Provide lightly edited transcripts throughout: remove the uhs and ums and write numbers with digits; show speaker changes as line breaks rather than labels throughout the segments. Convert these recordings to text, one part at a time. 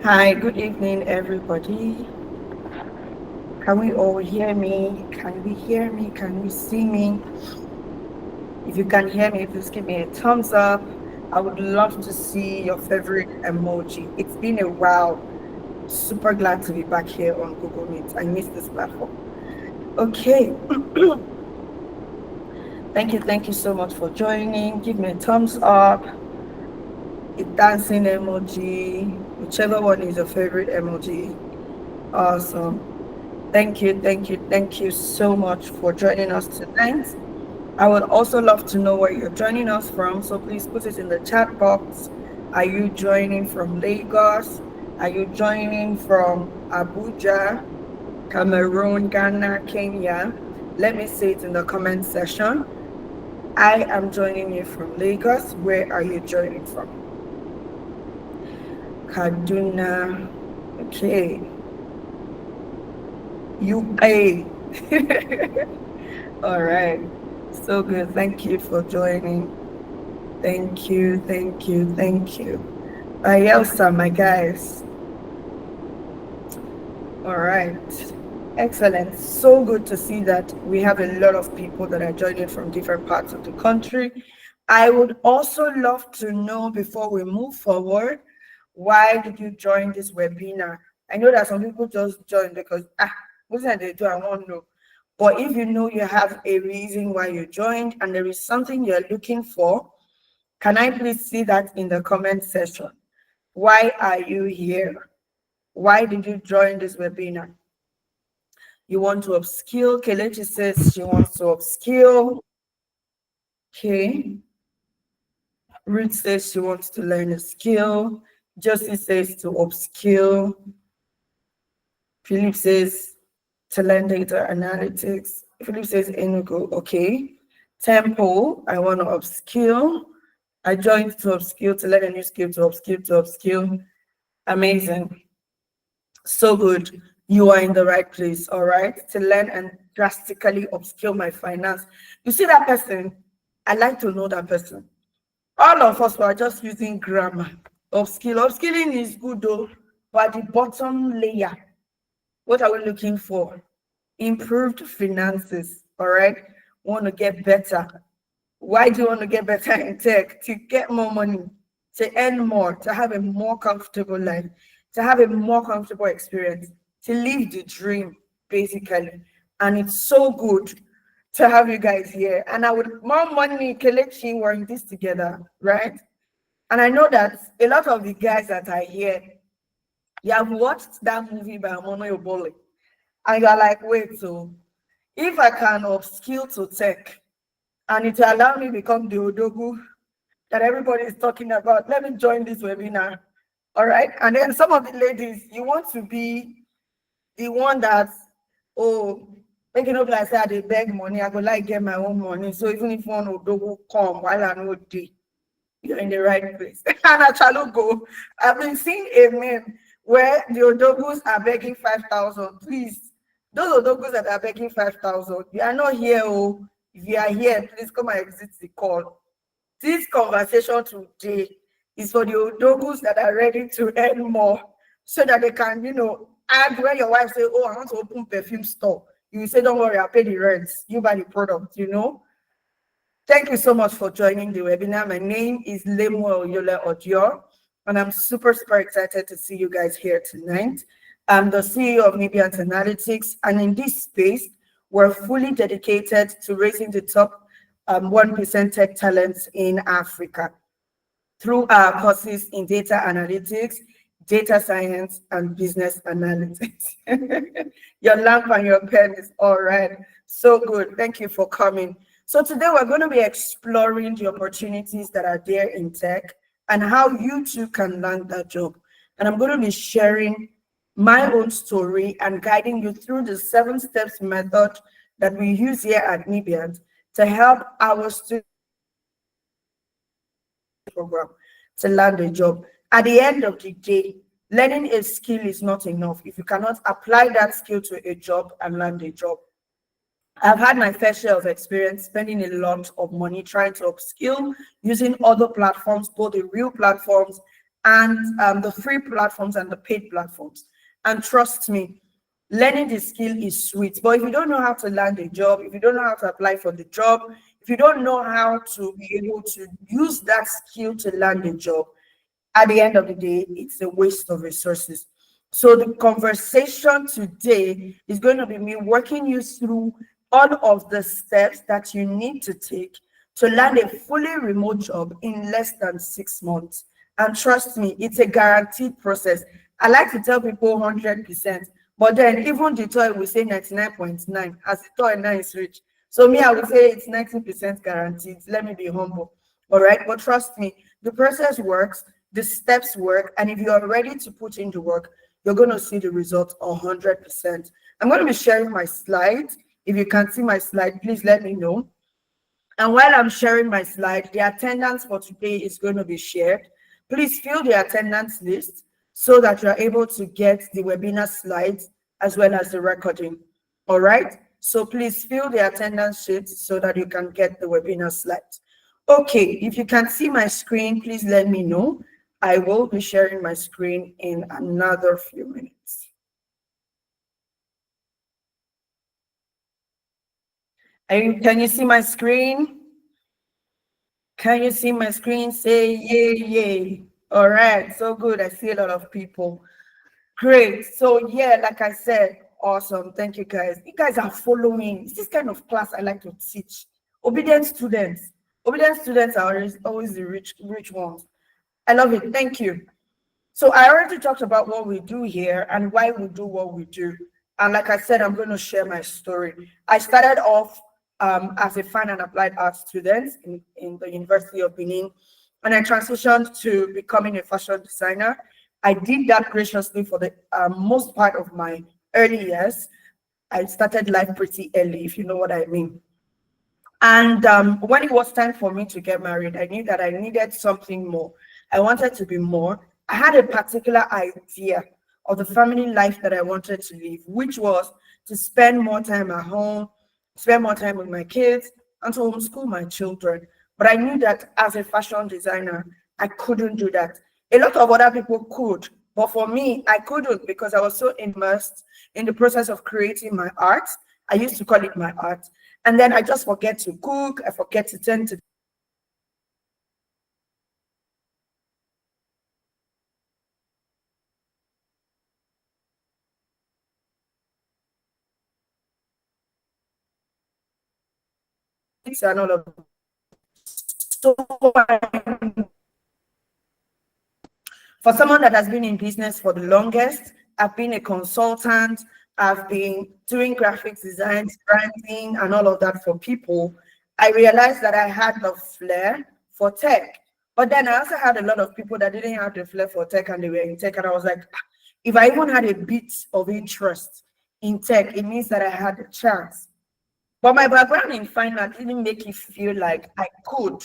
Hi, good evening, everybody. Can we all hear me? Can we hear me? Can we see me? If you can hear me, please give me a thumbs up. I would love to see your favorite emoji. It's been a while. Super glad to be back here on Google Meet. I miss this platform. Okay. Thank you so much for joining. Give me a thumbs up, a dancing emoji, whichever one is your favorite emoji. Awesome. Thank you so much for joining us tonight. I would also love to know where you're joining us from, so please put it in the chat box. Are you joining from Lagos? Are you joining from Abuja, Cameroon, Ghana, Kenya? Let me see it in the comment section. I am joining you from Lagos. Where are you joining from? Kaduna. Okay. UK. All right. So good. Thank you for joining. Thank you. Elsa, my guys. All right. Excellent. So good to see that we have a lot of people that are joining from different parts of the country. I would also love to know before we move forward, why did you join this webinar? I know that some people just join because, what did they do? I want to know. But if you know you have a reason why you joined and there is something you're looking for, can I please see that in the comment section? Why are you here? Why did you join this webinar? You want to upskill? Kelechi says she wants to upskill. Okay. Ruth says she wants to learn a skill. Josie says to upskill. Philip says to learn data analytics. Philip says Enugu. Okay. Temple, I want to upskill. I joined to upskill, to learn a new skill, to upskill. Amazing. So good. You are in the right place, all right? To learn and drastically upskill my finance. You see that person? I like to know that person. All of us were just using grammar. Upskill. Upskilling is good though, but the bottom layer, what are we looking for? Improved finances, all right? Want to get better. Why do you want to get better in tech? To get more money, to earn more, to have a more comfortable life, to have a more comfortable experience, to live the dream, basically. And it's so good to have you guys here. And I would more money, Kelechi, we're in this together, right? And I know that a lot of the guys that are here, you have watched that movie by Mono Yobole, and you're like, wait, so if I can upskill to tech and it will allow me become the Odogu that everybody is talking about, let me join this webinar. All right. And then some of the ladies, you want to be the one that, oh, making up like say they beg money, I go like get my own money. So even if one Odogu come while I know day, you're in the right place. And I shall go. I've been seeing a meme where the Odogus are begging 5,000. Please, those Odogus that are begging 5,000, you are not here. Oh, if you are here, please come and exit the call. This conversation today is for the Odogus that are ready to earn more so that they can, add when your wife say, oh, I want to open perfume store. You say, don't worry, I'll pay the rent. You buy the product. Thank you so much for joining the webinar. My name is Lemuel Yola Odio, and I'm super, super excited to see you guys here tonight. I'm the CEO of Nibiant Analytics, and in this space, we're fully dedicated to raising the top 1% tech talents in Africa through our courses in data analytics, data science, and business analytics. Your lamp and your pen is all right. So good. Thank you for coming. So today we're going to be exploring the opportunities that are there in tech and how you too can land that job. And I'm going to be sharing my own story and guiding you through the 7 steps method that we use here at Nibiant to help our students program to land a job. At the end of the day, learning a skill is not enough if you cannot apply that skill to a job and land a job. I've had my fair share of experience spending a lot of money trying to upskill using other platforms, both the real platforms and the free platforms and the paid platforms. And trust me, learning the skill is sweet. But if you don't know how to land a job, if you don't know how to apply for the job, if you don't know how to be able to use that skill to land a job, at the end of the day, it's a waste of resources. So the conversation today is going to be me working you through all of the steps that you need to take to land a fully remote job in less than 6 months. And trust me, it's a guaranteed process. I like to tell people 100%, but then even the toy will say 99.9 as the toy now is rich. So me, I would say it's 90% guaranteed. Let me be humble. All right. But trust me, the process works, the steps work, and if you are ready to put in the work, you're going to see the results 100%. I'm going to be sharing my slides. If you can see my slide, please let me know. And while I'm sharing my slide, the attendance for today is going to be shared. Please fill the attendance list so that you're able to get the webinar slides as well as the recording. All right. So please fill the attendance sheet so that you can get the webinar slides. Okay, if you can see my screen, please let me know. I will be sharing my screen in another few minutes. Can you see my screen? Can you see my screen? Say yay, yay. All right, so good. I see a lot of people. Great. So yeah, like I said, awesome. Thank you guys. You guys are following. It's this kind of class I like to teach. Obedient students. Obedient students are always the rich ones. I love it. Thank you. So I already talked about what we do here and why we do what we do. And like I said, I'm going to share my story. I started off as a fine and applied arts student in the University of Benin, and I transitioned to becoming a fashion designer. I did that graciously for the most part of my early years. I started life pretty early, if you know what I mean. And when it was time for me to get married, I knew that I needed something more. I wanted to be more. I had a particular idea of the family life that I wanted to live, which was to spend more time at home, spend more time with my kids, and to homeschool my children. But I knew that as a fashion designer, I couldn't do that. A lot of other people could, but for me, I couldn't because I was so immersed in the process of creating my art. I used to call it my art. And then I just forget to cook, I forget to tend to kids and all of that. So for someone that has been in business for the longest, I've been a consultant, I've been doing graphics design, branding, and all of that for people. I realized that I had the flair for tech. But then I also had a lot of people that didn't have the flair for tech and they were in tech. And I was like, "Ah, if I even had a bit of interest in tech, it means that I had a chance." But my background in finance didn't make it feel like I could.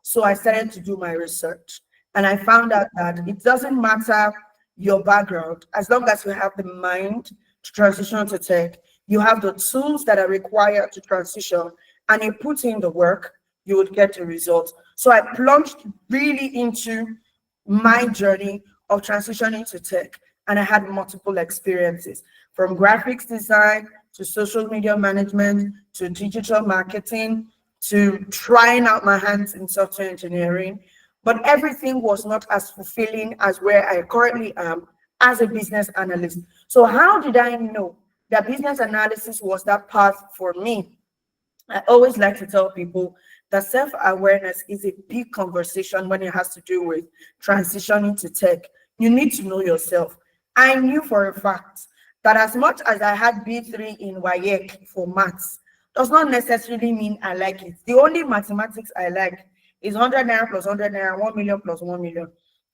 So I started to do my research. And I found out that it doesn't matter your background, as long as you have the mind to transition to tech, you have the tools that are required to transition, and you put in the work, you would get the results. So I plunged really into my journey of transitioning to tech, and I had multiple experiences from graphics design to social media management to digital marketing to trying out my hands in software engineering. But everything was not as fulfilling as where I currently am as a business analyst. So, how did I know that business analysis was that path for me? I always like to tell people that self awareness is a big conversation when it has to do with transitioning to tech. You need to know yourself. I knew for a fact that as much as I had B3 in WAEC for maths, does not necessarily mean I like it. The only mathematics I like is 100 naira plus 100 naira, 1 million plus 1 million.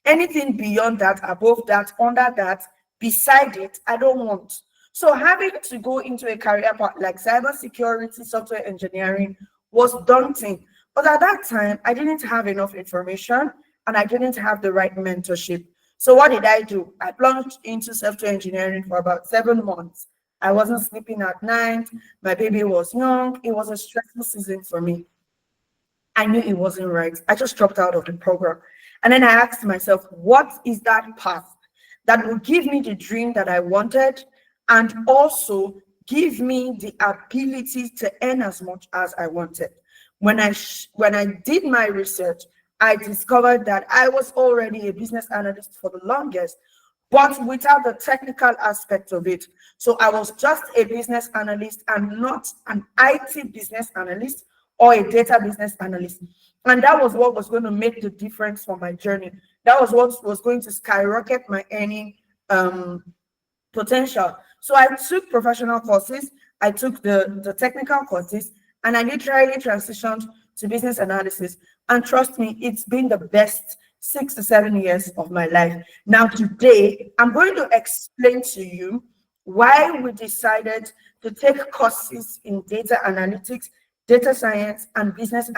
Anything beyond that, above that, under that, beside it, I don't want. So having to go into a career path like cybersecurity, software engineering was daunting. But at that time, I didn't have enough information and I didn't have the right mentorship. So what did I do? I plunged into software engineering for about 7 months. I wasn't sleeping at night. My baby was young. It was a stressful season for me. I knew it wasn't right. I just dropped out of the program. And then I asked myself, what is that path that will give me the dream that I wanted and also give me the ability to earn as much as I wanted? When I did my research, I discovered that I was already a business analyst for the longest, but without the technical aspect of it. So I was just a business analyst and not an IT business analyst or a data business analyst. And that was what was going to make the difference for my journey. That was what was going to skyrocket my earning um, potential. So I took professional courses, I took the technical courses, and I literally transitioned to business analysis. And trust me, it's been the best 6 to 7 years of my life. Now, today, I'm going to explain to you why we decided to take courses in data analytics, data science, and business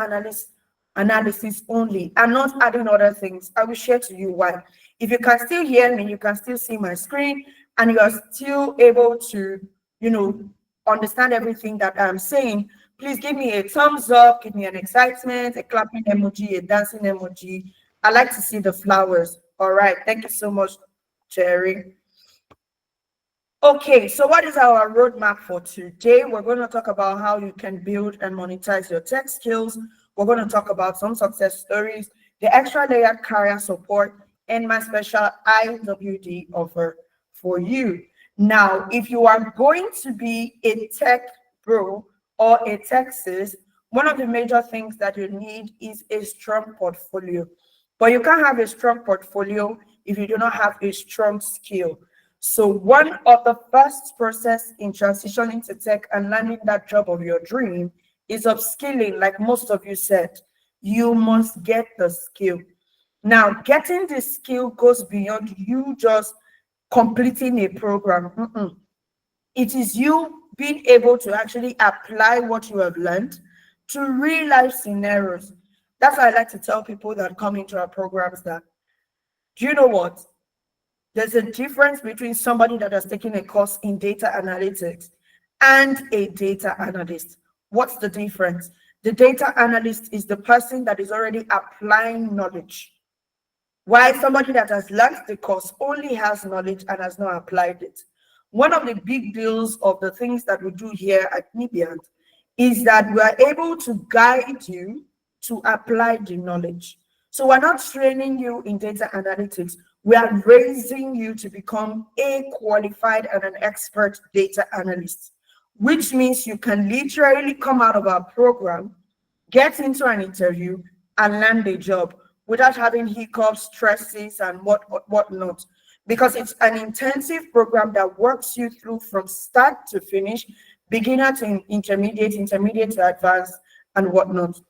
analysis only, and not adding other things. I will share to you why. If you can still hear me, you can still see my screen, and you are still able to, you know, understand everything that I'm saying, please give me a thumbs up, give me an excitement, a clapping emoji, a dancing emoji. I like to see the flowers. All right. Thank you so much, Jerry. Okay, so what is our roadmap for today? We're going to talk about how you can build and monetize your tech skills. We're going to talk about some success stories, the extra layered career support, and my special IWD offer for you. Now, if you are going to be a tech bro or a tech sis, one of the major things that you need is a strong portfolio. But you can't have a strong portfolio if you do not have a strong skill. So one of the first process in transitioning to tech and landing that job of your dream is upskilling, like most of you said. You must get the skill. Now, getting the skill goes beyond you just completing a program. It is you being able to actually apply what you have learned to real life scenarios. That's why I like to tell people that come into our programs that, do you know what? There's a difference between somebody that has taken a course in data analytics and a data analyst. What's the difference? The data analyst is the person that is already applying knowledge, while somebody that has learned the course only has knowledge and has not applied it. One of the big deals of the things that we do here at Nibiant is that we are able to guide you to apply the knowledge. So we're not training you in data analytics. We are raising you to become a qualified and an expert data analyst, which means you can literally come out of our program, get into an interview, and land a job without having hiccups, stresses, and whatnot. Because it's an intensive program that works you through from start to finish, beginner to intermediate to advanced, and whatnot.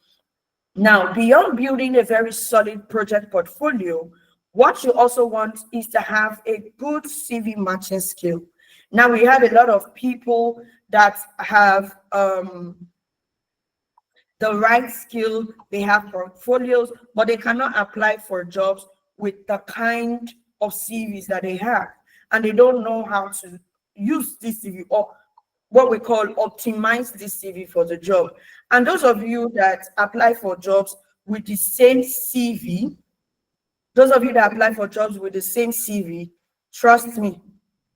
Now, beyond building a very solid project portfolio, what you also want is to have a good CV matching skill. Now, we have a lot of people that have the right skill, they have portfolios, but they cannot apply for jobs with the kind of CVs that they have. And they don't know how to use this CV or what we call optimize this CV for the job. And those of you that apply for jobs with the same CV, those of you that apply for jobs with the same CV, trust me,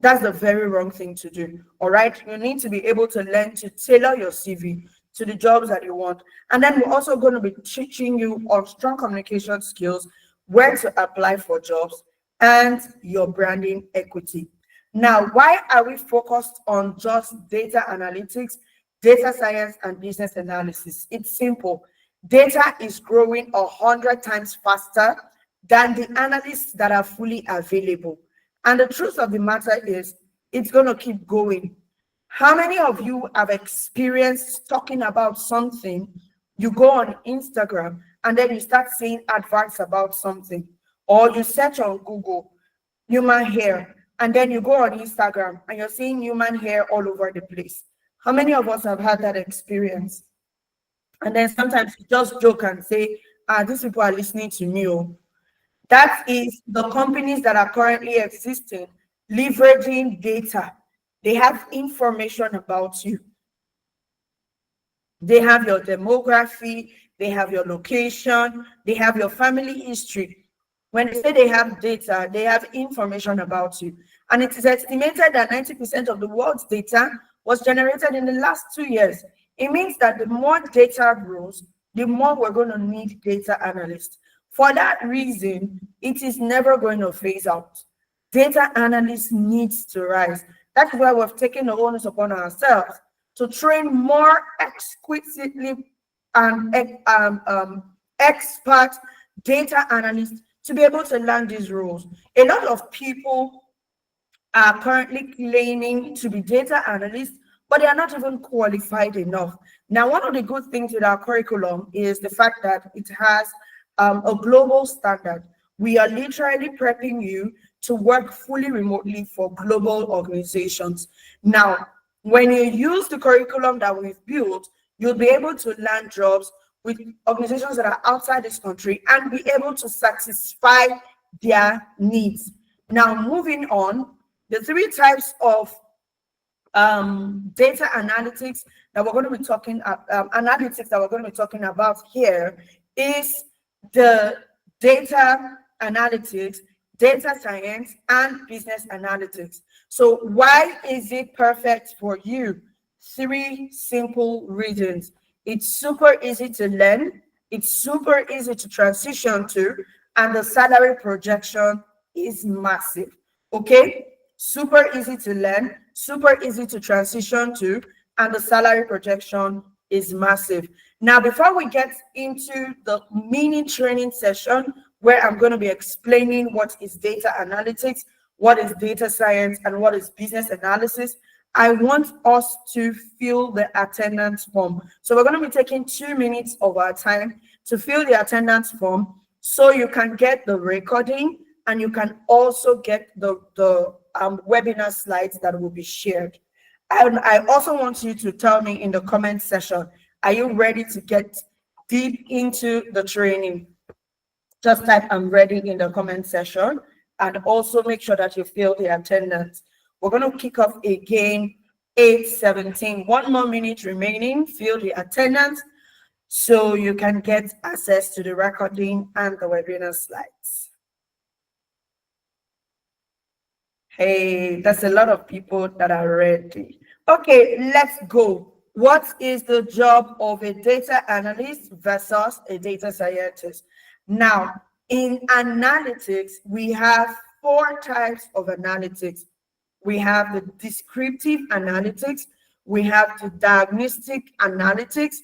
that's the very wrong thing to do. All right. You need to be able to learn to tailor your CV to the jobs that you want. And then we're also going to be teaching you on strong communication skills, where to apply for jobs, and your branding equity. Now, why are we focused on just data analytics, data science, and business analysis? It's simple. Data is growing 100 times faster than the analysts that are fully available. And the truth of the matter is, it's going to keep going. How many of you have experienced talking about something? You go on Instagram and then you start seeing adverts about something, or you search on Google human hair, and then you go on Instagram and you're seeing human hair all over the place. How many of us have had that experience? And then sometimes you just joke and say, these people are listening to me. Oh. That is the companies that are currently existing, leveraging data. They have information about you. They have your demography, they have your location, they have your family history. When they say they have data, they have information about you. And it is estimated that 90% of the world's data was generated in the last 2 years. It means that the more data grows, the more we're going to need data analysts. For that reason, it is never going to phase out. Data analysts needs to rise. That is why we've taken the onus upon ourselves to train more exquisitely and expert data analysts to be able to learn these roles. A lot of people are currently claiming to be data analysts, but they are not even qualified enough. Now, one of the good things with our curriculum is the fact that it has a global standard. We are literally prepping you to work fully remotely for global organizations. Now, when you use the curriculum that we've built, you'll be able to land jobs with organizations that are outside this country and be able to satisfy their needs. Now, moving on, the three types of data analytics that we're going to be talking analytics that we're going to be talking about here is the data analytics, data science, and business analytics. So why is it perfect for you? Three simple reasons. It's super easy to learn, it's super easy to transition to, and the salary projection is massive. Okay? Super easy to learn, super easy to transition to, and the salary projection is massive. Now, before we get into the mini training session, where I'm going to be explaining what is data analytics, what is data science, and what is business analysis, I want us to fill the attendance form. So we're going to be taking 2 minutes of our time to fill the attendance form so you can get the recording and you can also get the webinar slides that will be shared. And I also want you to tell me in the comment section, are you ready to get deep into the training? Just type I'm ready in the comment section, and also make sure that you fill the attendance. We're going to kick off again 8:17. 1 more minute remaining. Fill the attendance so you can get access to the recording and the webinar slides. Hey, that's a lot of people that are ready. Okay, let's go. What is the job of a data analyst versus a data scientist? Now, in analytics, we have 4 types of analytics. We have the descriptive analytics, we have the diagnostic analytics,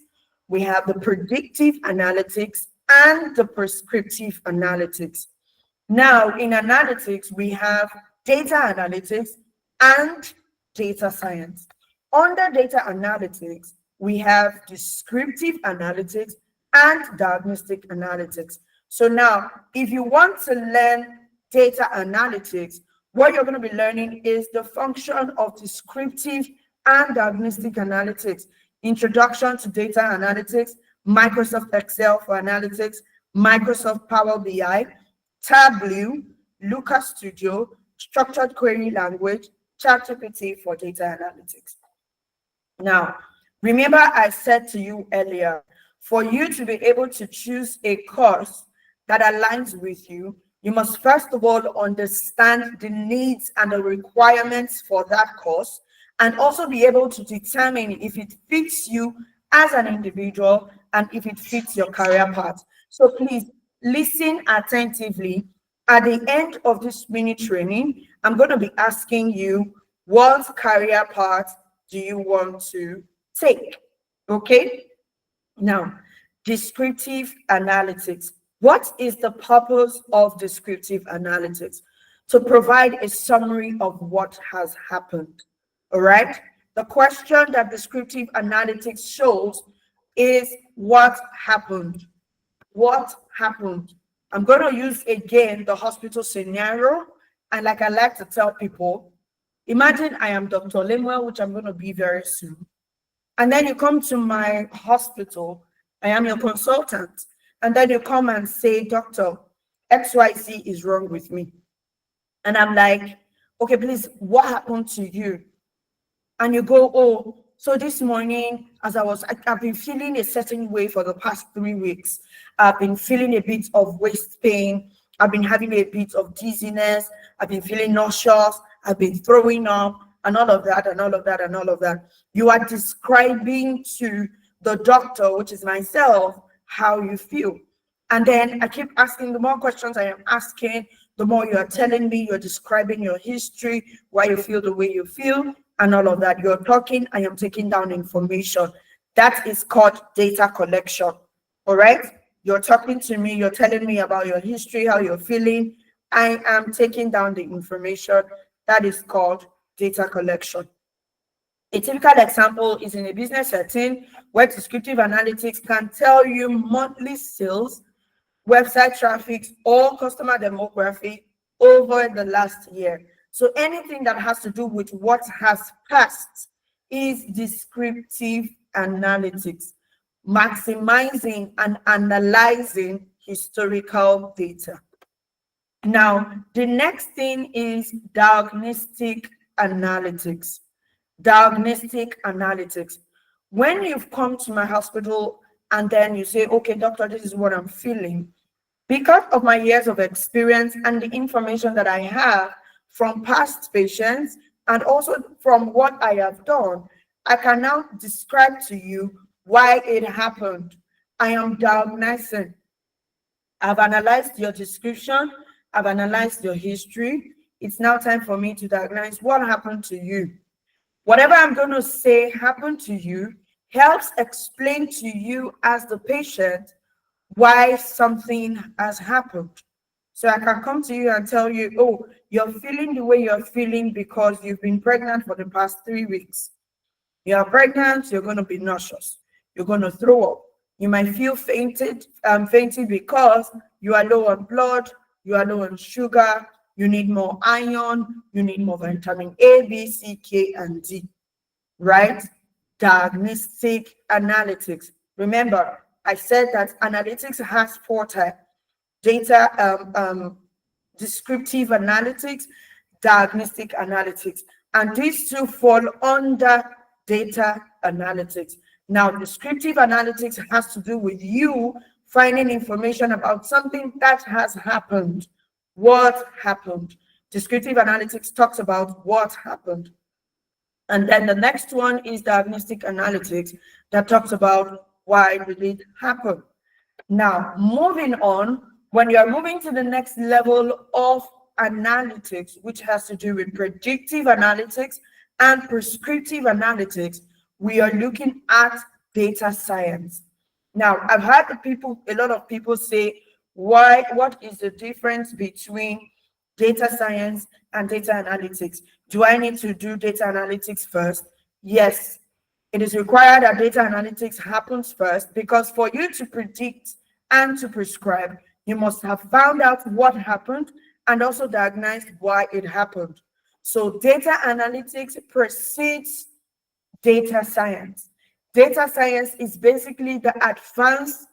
we have the predictive analytics, and the prescriptive analytics. Now, in analytics, we have data analytics and data science. Under data analytics, we have descriptive analytics and diagnostic analytics. So now, if you want to learn data analytics, what you're going to be learning is the function of descriptive and diagnostic analytics, introduction to data analytics, Microsoft Excel for analytics, Microsoft Power BI, Tableau, Looker Studio, structured query language, ChatGPT for data analytics. Now, remember I said to you earlier, for you to be able to choose a course that aligns with you, you must first of all understand the needs and the requirements for that course, and also be able to determine if it fits you as an individual and if it fits your career path. So please listen attentively. At the end of this mini training, I'm going to be asking you, what career path do you want to take? Okay? Now, descriptive analytics. What is the purpose of descriptive analytics? To provide a summary of what has happened. All right? The question that descriptive analytics shows is what happened. What happened? I'm going to use again the hospital scenario. And like I like to tell people, imagine I am Dr. Lemuel, which I'm going to be very soon. And then you come to my hospital, I am your consultant. And then you come and say, Doctor, XYZ is wrong with me. And I'm like, okay, please, what happened to you? And you go, oh, so this morning, as I've been feeling a certain way for the past 3 weeks. I've been feeling a bit of waist pain. I've been having a bit of dizziness, I've been feeling nauseous, I've been throwing up, and all of that, and all of that, and all of that. You are describing to the doctor, which is myself, how you feel. And then I keep asking, the more questions I am asking, the more you are telling me, you're describing your history, why you feel the way you feel, and all of that. You're talking, I am taking down information. That is called data collection. All right? You're talking to me, you're telling me about your history, how you're feeling. I am taking down the information. That is called data collection. A typical example is in a business setting where descriptive analytics can tell you monthly sales, website traffic, or customer demographic over the last year. So anything that has to do with what has passed is descriptive analytics, maximizing and analyzing historical data. Now, the next thing is diagnostic analytics. Diagnostic analytics. When you've come to my hospital and then you say, okay, doctor, this is what I'm feeling, because of my years of experience and the information that I have from past patients and also from what I have done, I can now describe to you why it happened. I am diagnosing. I've analyzed your description, I've analyzed your history. It's now time for me to diagnose what happened to you. Whatever I'm going to say happened to you helps explain to you as the patient why something has happened. So I can come to you and tell you, oh, you're feeling the way you're feeling because you've been pregnant for the past 3 weeks. You are pregnant, you're going to be nauseous. You're going to throw up. You might feel fainted because you are low on blood, you are low on sugar, you need more iron, you need more vitamin A, B, C, K, and D, right? Diagnostic analytics. Remember, I said that analytics has 4 types: data, descriptive analytics, diagnostic analytics, and these two fall under data analytics. Now, descriptive analytics has to do with you finding information about something that has happened. What happened? Descriptive analytics talks about what happened. And then the next one is diagnostic analytics that talks about why did it happen. Now, moving on, when you are moving to the next level of analytics, which has to do with predictive analytics and prescriptive analytics, we are looking at data science. Now, I've heard a lot of people say, what is the difference between data science and data analytics? Do I need to do data analytics first? Yes, it is required that data analytics happens first, because for you to predict and to prescribe, you must have found out what happened and also diagnosed why it happened. So data analytics precedes data science. Data science is basically the advanced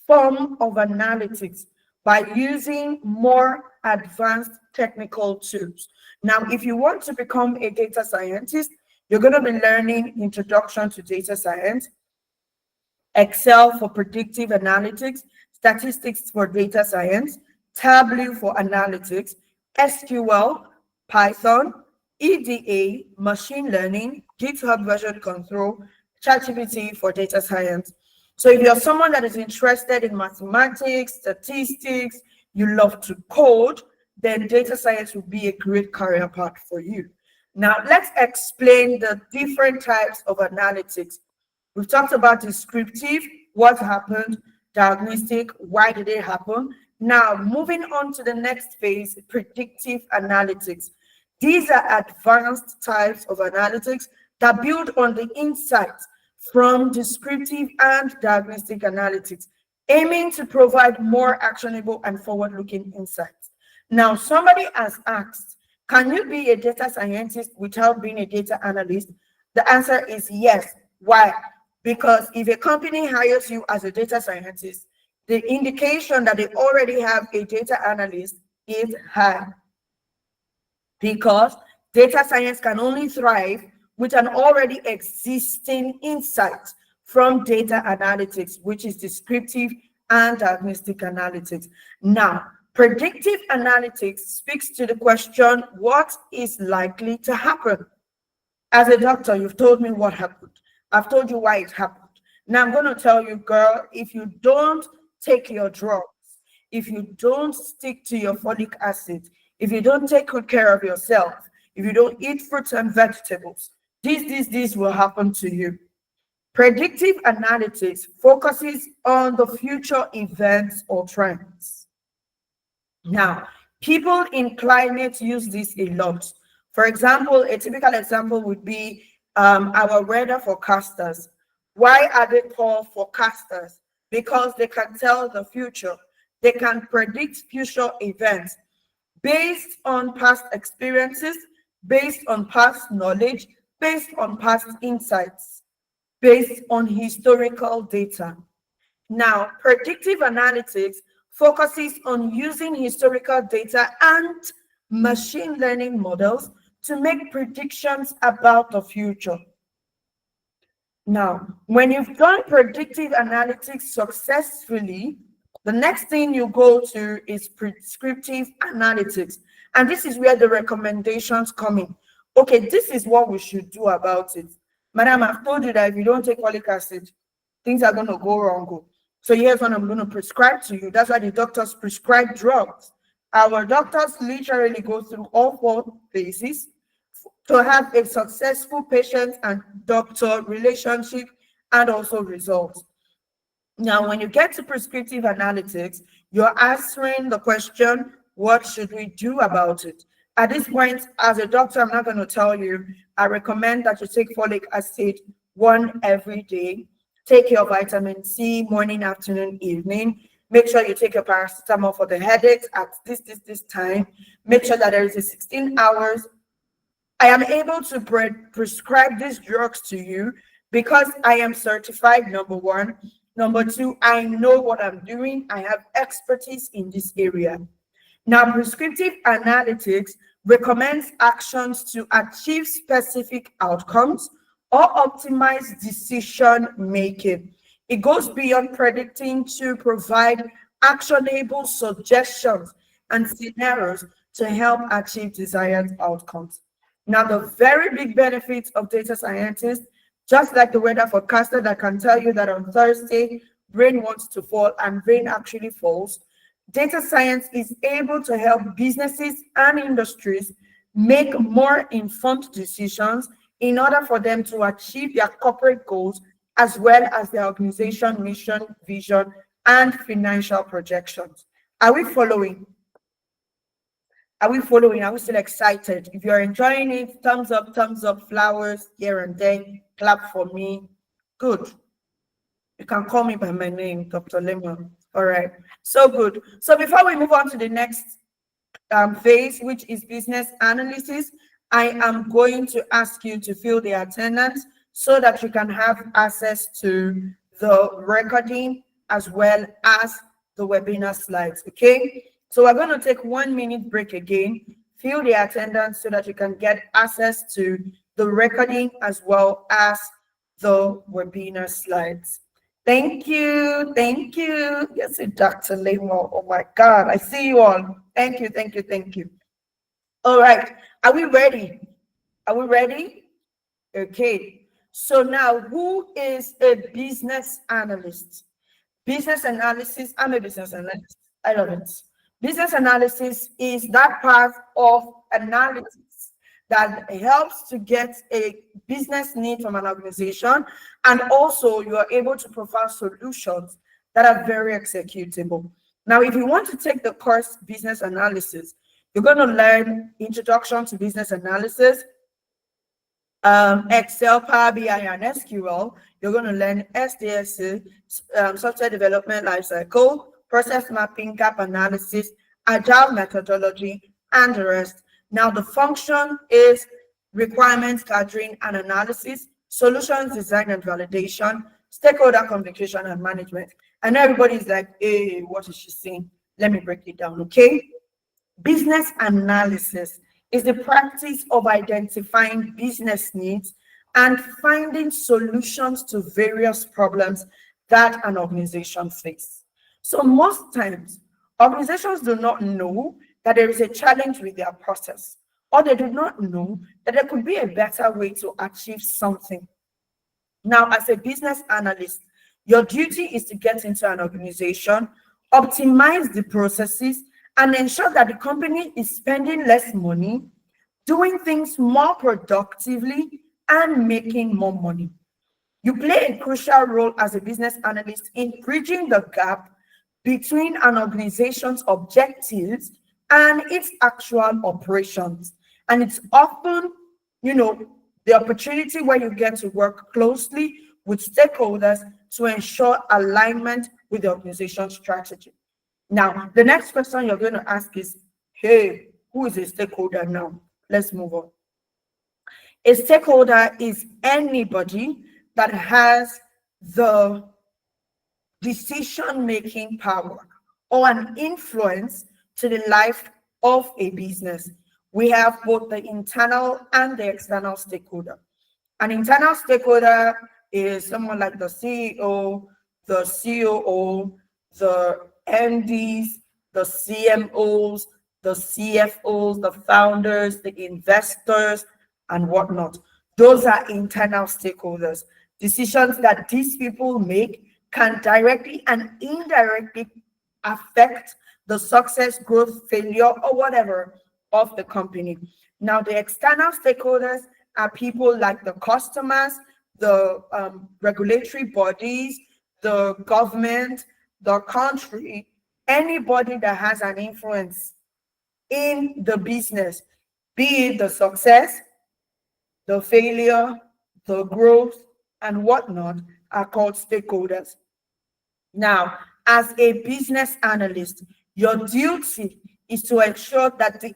form of analytics by using more advanced technical tools. Now, if you want to become a data scientist, you're going to be learning Introduction to Data Science, Excel for predictive analytics, statistics for data science, Tableau for analytics, SQL, Python, EDA, machine learning, GitHub version control, ChatGPT for data science. So if you're someone that is interested in mathematics, statistics, you love to code, then data science will be a great career path for you. Now, let's explain the different types of analytics. We've talked about descriptive, what happened, diagnostic, why did it happen. Now, moving on to the next phase, predictive analytics. These are advanced types of analytics that build on the insights from descriptive and diagnostic analytics, aiming to provide more actionable and forward-looking insights. Now, somebody has asked, can you be a data scientist without being a data analyst? The answer is yes. Why? Because if a company hires you as a data scientist, the indication that they already have a data analyst is high. Because data science can only thrive with an already existing insight from data analytics, which is descriptive and diagnostic analytics. Now, Predictive analytics speaks to the question, what is likely to happen? As a doctor, you've told me what happened. I've told you why it happened. Now I'm going to tell you, girl, if you don't take your drugs, if you don't stick to your folic acid, if you don't take good care of yourself, if you don't eat fruits and vegetables, this will happen to you. Predictive analytics focuses on the future events or trends. Now, people in climate use this a lot. For example, a typical example would be our weather forecasters. Why are they called forecasters? Because they can tell the future. They can predict future events based on past experiences, based on past knowledge, based on past insights, based on historical data. Now, predictive analytics focuses on using historical data and machine learning models to make predictions about the future. Now, when you've done predictive analytics successfully, the next thing you go to is prescriptive analytics. And this is where the recommendations come in. Okay, this is what we should do about it. Madam, I've told you that if you don't take folic acid, things are going to go wrong. So here's what I'm going to prescribe to you. That's why the doctors prescribe drugs. Our doctors literally go through all four phases to have a successful patient and doctor relationship and also results. Now, when you get to prescriptive analytics, you're answering the question, what should we do about it? At this point, as a doctor, I'm not going to tell you, I recommend that you take folic acid one every day. Take your vitamin C morning, afternoon, evening. Make sure you take your paracetamol for the headaches at this time. Make sure that there is a 16 hours. I am able to prescribe these drugs to you because I am certified, number one. Number two, I know what I'm doing. I have expertise in this area. Now, prescriptive analytics recommends actions to achieve specific outcomes or optimize decision making. It goes beyond predicting to provide actionable suggestions and scenarios to help achieve desired outcomes. Now, the very big benefits of data scientists, just like the weather forecaster that can tell you that on Thursday, rain wants to fall and rain actually falls, data science is able to help businesses and industries make more informed decisions in order for them to achieve their corporate goals as well as their organization mission, vision, and financial projections. Are we following? Are we following? Are we still excited? If you're enjoying it, thumbs up, flowers here and there, clap for me. Good. You can call me by my name, Dr. Lemon. All right. So good. So before we move on to the next phase, which is business analysis, I am going to ask you to fill the attendance so that you can have access to the recording as well as the webinar slides. Okay. So we're going to take 1 minute break again. Fill the attendance so that you can get access to the recording as well as the webinar slides. Thank you. Thank you. Yes, Dr. Lemo. Oh my God. I see you all. Thank you. Thank you. Thank you. All right. Are we ready? Are we ready? Okay. So now, who is a business analyst? Business analysis. I'm a business analyst. I love it. Business analysis is that part of analysis that helps to get a business need from an organization, and also you are able to provide solutions that are very executable. Now, if you want to take the course business analysis, you're going to learn introduction to business analysis, Excel, Power BI, and SQL. You're going to learn SDLC, software development lifecycle, process mapping, gap analysis, agile methodology, and the rest. Now, the function is requirements gathering and analysis, solutions design and validation, stakeholder communication and management. And everybody's like, hey, what is she saying? Let me break it down, okay? Business analysis is the practice of identifying business needs and finding solutions to various problems that an organization faces. So most times, Organizations do not know that there is a challenge with their process, or they do not know that there could be a better way to achieve something. Now, as a business analyst, your duty is to get into an organization, optimize the processes, and ensure that the company is spending less money, doing things more productively, and making more money. You play a crucial role as a business analyst in bridging the gap between an organization's objectives and its actual operations. And it's often, you know, the opportunity where you get to work closely with stakeholders to ensure alignment with the organization's strategy. Now, the next question you're going to ask is, hey, who is a stakeholder now? Let's move on. A stakeholder is anybody that has the decision-making power or an influence to the life of a business. We have both the internal and the external stakeholder. An internal stakeholder is someone like the CEO, the COO, the MDs, the CMOs, the CFOs, the founders, the investors, and whatnot. Those are internal stakeholders. Decisions that these people make can directly and indirectly affect the success, growth, failure, or whatever of the company. Now, the external stakeholders are people like the customers, the regulatory bodies, the government, the country, anybody that has an influence in the business, be it the success, the failure, the growth, and whatnot, are called stakeholders. Now, as a business analyst, your duty is to ensure that the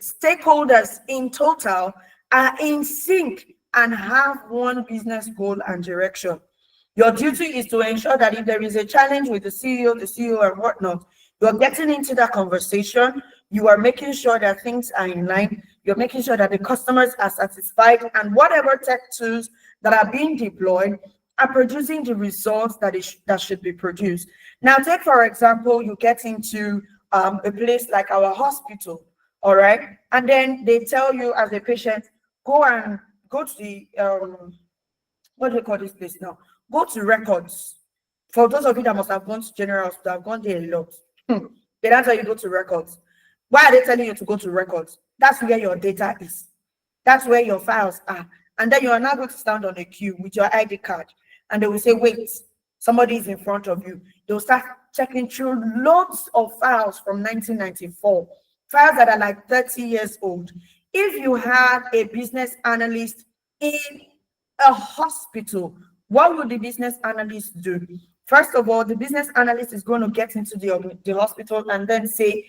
stakeholders in total are in sync and have one business goal and direction. Your duty is to ensure that if there is a challenge with the CEO, and whatnot, you're getting into that conversation. You are making sure that things are in line. You're making sure that the customers are satisfied, and whatever tech tools that are being deployed are producing the results that should be produced. Now, take for example, you get into a place like our hospital, all right, and then they tell you as a patient, go to the what do they call this place now? Go to records. For those of you that must have gone to general hospital, I've gone there a lot. They don't tell you go to records. Why are they telling you to go to records? That's where your data is. That's where your files are. And then you are now going to stand on a queue with your ID card. And they will say, wait, somebody is in front of you. They'll start checking through loads of files from 1994, files that are like 30 years old. If you had a business analyst in a hospital, what would the business analyst do? First of all, the business analyst is going to get into the hospital and then say,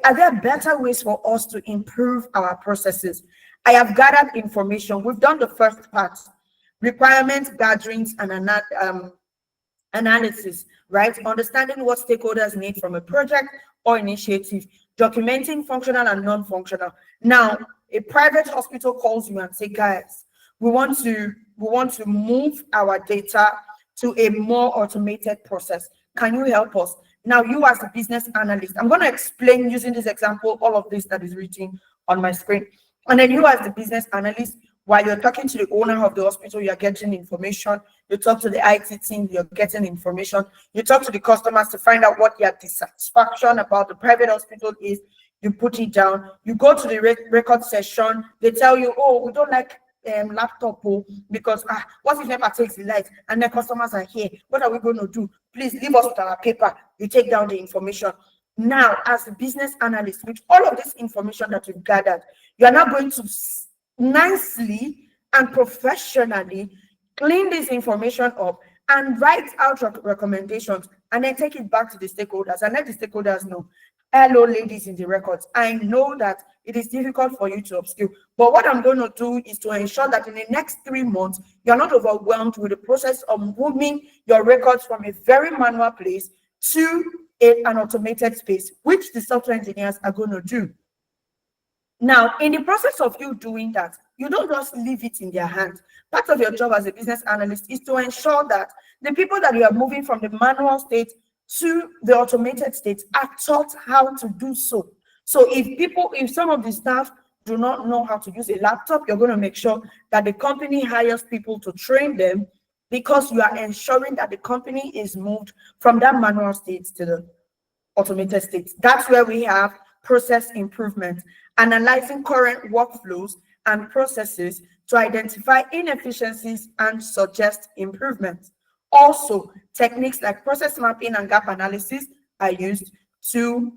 are there better ways for us to improve our processes? I have gathered information. We've done the first part, requirement gatherings and analysis, right? Understanding what stakeholders need from a project or initiative, documenting functional and non-functional. Now, a private hospital calls you and say, guys, we want to move our data to a more automated process. Can you help us? Now, you as a business analyst, I'm going to explain using this example, all of this that is written on my screen. And then you as the business analyst, while you're talking to the owner of the hospital, you're getting information. You talk to the IT team, you're getting information. You talk to the customers to find out what their dissatisfaction about the private hospital is. You put it down. You go to the record session. They tell you, oh, we don't like laptop because what if NEPA takes the light and the customers are here? What are we going to do? Please leave us with our paper. You take down the information. Now, as a business analyst, with all of this information that you've gathered, you are now going to nicely and professionally clean this information up and write out recommendations and then take it back to the stakeholders and let the stakeholders know, hello, ladies in the records, I know that it is difficult for you to upskill, but what I'm going to do is to ensure that in the next 3 months, you're not overwhelmed with the process of moving your records from a very manual place to an automated space, which the software engineers are going to do. Now, in the process of you doing that, you don't just leave it in their hands. Part of your job as a business analyst is to ensure that the people that you are moving from the manual state to the automated states are taught how to do so. So if some of the staff do not know how to use a laptop, you're going to make sure that the company hires people to train them, because you are ensuring that the company is moved from that manual state to the automated state. That's where we have process improvement, analyzing current workflows and processes to identify inefficiencies and suggest improvements. Also, techniques like process mapping and gap analysis are used to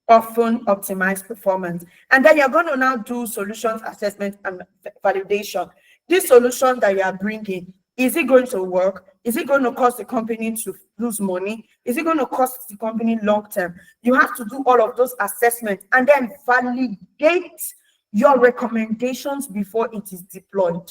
often optimize performance. And then you're going to now do solutions assessment and validation. This solution that you are bringing, is it going to work? Is it going to cause the company to lose money? Is it going to cost the company long term? You have to do all of those assessments and then validate your recommendations before it is deployed,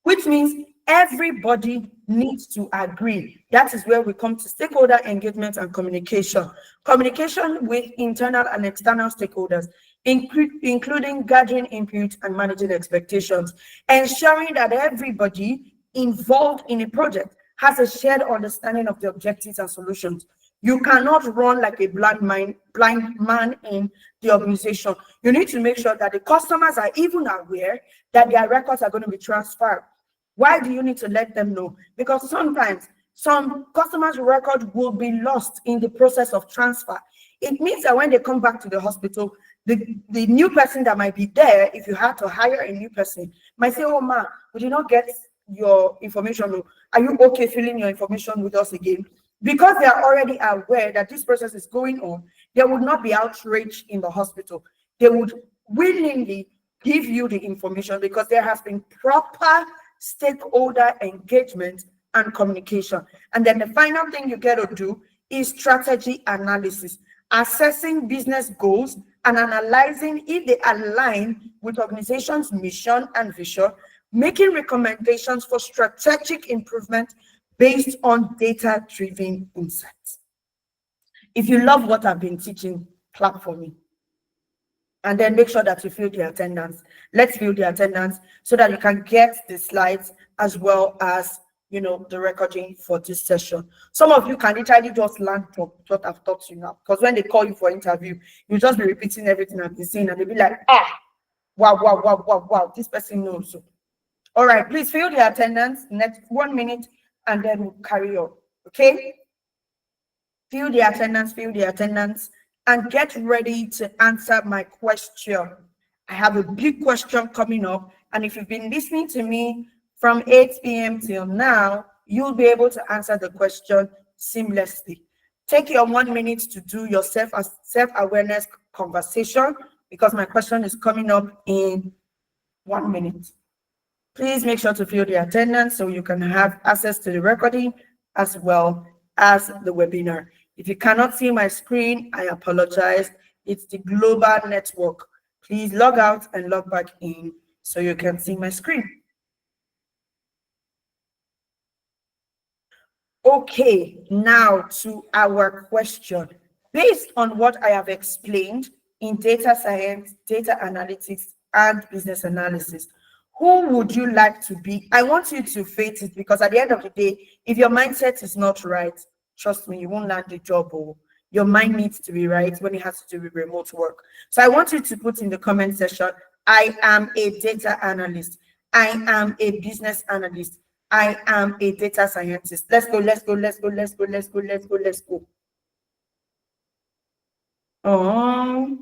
which means everybody needs to agree. That is where we come to stakeholder engagement and communication. Communication with internal and external stakeholders, including gathering input and managing expectations, ensuring that everybody involved in a project has a shared understanding of the objectives and solutions. You cannot run like a blind man in the organization. You need to make sure that the customers are even aware that their records are going to be transferred. Why do you need to let them know? Because sometimes some customers' record will be lost in the process of transfer. It means that when they come back to the hospital, the new person that might be there, if you had to hire a new person, might say, oh ma, we did not get your information. Are you okay filling your information with us again? Because they are already aware that this process is going on, there would not be outrage in the hospital. They would willingly give you the information because there has been proper stakeholder engagement and communication. And then the final thing you get to do is strategy analysis, assessing business goals and analyzing if they align with organization's mission and vision, making recommendations for strategic improvement based on data-driven insights. If you love what I've been teaching, clap for me. And then make sure that you fill the attendance. Let's fill the attendance so that you can get the slides as well as, the recording for this session. Some of you can literally just learn from what I've taught you now. Because when they call you for interview, you just be repeating everything I've been saying and they'll be like, wow, wow, wow, wow, wow, this person knows. All right, please fill the attendance, next 1 minute, and then we'll carry on. Okay? Fill the attendance, and get ready to answer my question. I have a big question coming up, and if you've been listening to me from 8 p.m. till now, you'll be able to answer the question seamlessly. Take your 1 minute to do your self-awareness conversation, because my question is coming up in 1 minute. Please make sure to fill the attendance so you can have access to the recording as well as the webinar. If you cannot see my screen, I apologize. It's the global network. Please log out and log back in so you can see my screen. Okay, now to our question. Based on what I have explained in data science, data analytics, and business analysis, who would you like to be? I want you to face it, because at the end of the day, if your mindset is not right, trust me, you won't land the job. Or your mind needs to be right when it has to do with remote work. So I want you to put in the comment section, I am a data analyst. I am a business analyst. I am a data scientist. Let's go, let's go, let's go, let's go, let's go, let's go, let's go. Oh,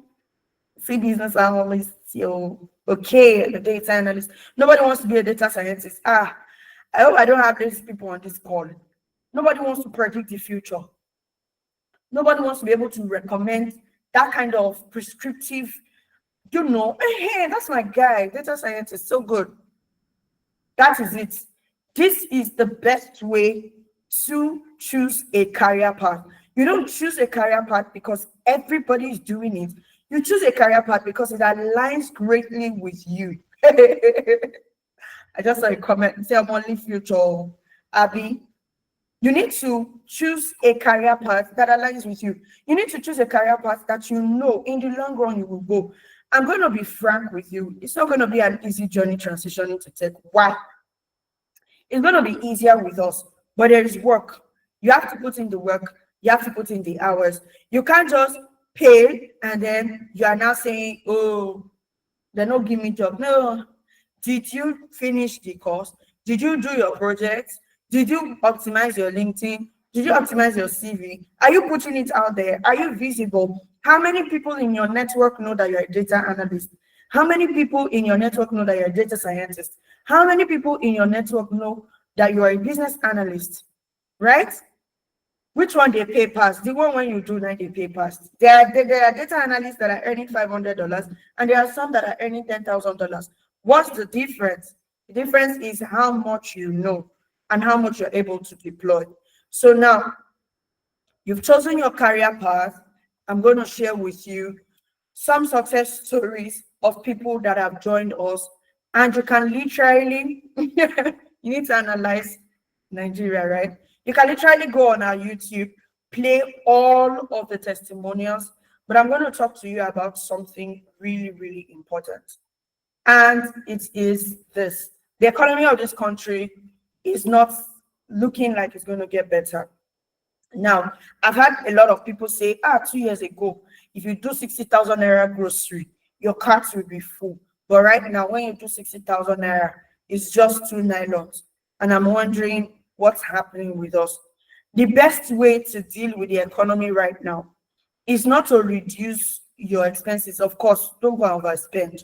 see, business analyst, yo. Okay, the data analyst. Nobody wants to be a data scientist. I hope I don't have these people on this call. Nobody wants to predict the future. Nobody wants to be able to recommend that kind of prescriptive, hey, that's my guy, data scientist, so good. That is it. This is the best way to choose a career path. You don't choose a career path because everybody is doing it. You choose a career path because it aligns greatly with you. I just saw a comment, say I'm only future, Abby. You need to choose a career path that aligns with you. You need to choose a career path that you know in the long run you will go. I'm going to be frank with you. It's not going to be an easy journey transitioning to tech. Why? It's going to be easier with us, but there is work. You have to put in the work. You You have to put in the hours. You can't just pay and then you are now saying, oh, they don't give me job. No. Did you finish the course? Did you do your projects? Did you optimize your LinkedIn? Did you optimize your CV? Are you putting it out there? Are you visible? How many people in your network know that you're a data analyst? How many people in your network know that you're a data scientist? How many people in your network know that you are a business analyst? Right? Which one they pay pass? The one when you do now they pay pass. There are data analysts that are earning $500, and there are some that are earning $10,000. What's the difference? The difference is how much you know and how much you're able to deploy. So now you've chosen your career path. I'm going to share with you some success stories of people that have joined us, and you can literally you need to analyze Nigeria, right? You can literally go on our YouTube, play all of the testimonials, but I'm going to talk to you about something really, really important. And it is this: the economy of this country is not looking like it's going to get better. Now, I've had a lot of people say, 2 years ago, if you do 60,000 naira grocery, your cart will be full. But right now, when you do 60,000 naira, it's just two nylons. And I'm wondering what's happening with us. The best way to deal with the economy right now is not to reduce your expenses. Of course, don't go overspend.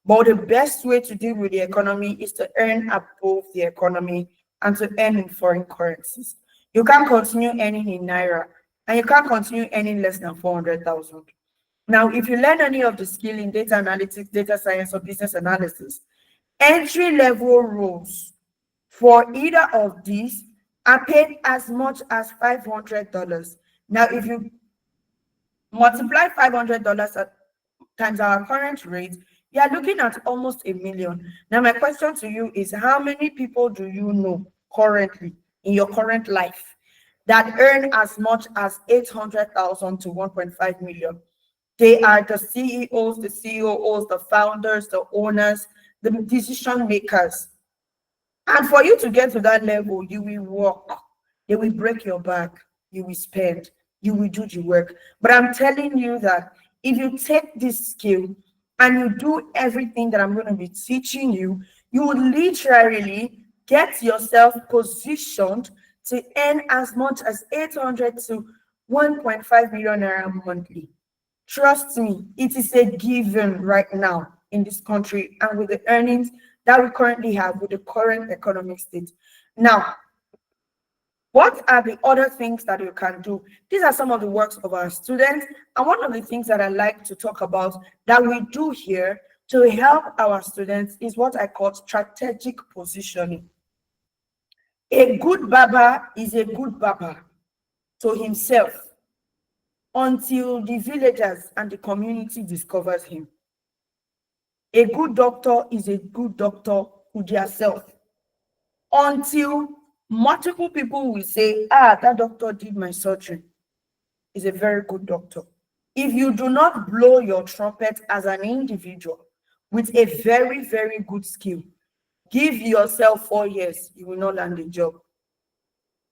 But the best way to deal with the economy is to earn above the economy and to earn in foreign currencies. You can't continue earning in naira and you can't continue earning less than 400,000. Now, if you learn any of the skill in data analytics, data science, or business analysis, entry level roles for either of these are paid as much as $500. Now, if you multiply $500 times our current rate, you are looking at almost 1 million. Now, my question to you is, how many people do you know currently in your current life that earn as much as 800,000 to 1.5 million? They are the CEOs, the COOs, the founders, the owners, the decision makers. And for you to get to that level, you will work. They will break your back. You will spend. You will do the work. But I'm telling you that if you take this skill and you do everything that I'm going to be teaching you, you will literally get yourself positioned to earn as much as 800 to 1.5 million naira monthly. Trust me, it is a given right now in this country and with the earnings that we currently have with the current economic state. Now, what are the other things that you can do? These are some of the works of our students. And one of the things that I like to talk about that we do here to help our students is what I call strategic positioning. A good barber is a good barber to himself until the villagers and the community discovers him. A good doctor is a good doctor to theirself until multiple people will say, that doctor did my surgery. Is a very good doctor. If you do not blow your trumpet as an individual with a very, very good skill, give yourself 4 years, you will not land a job.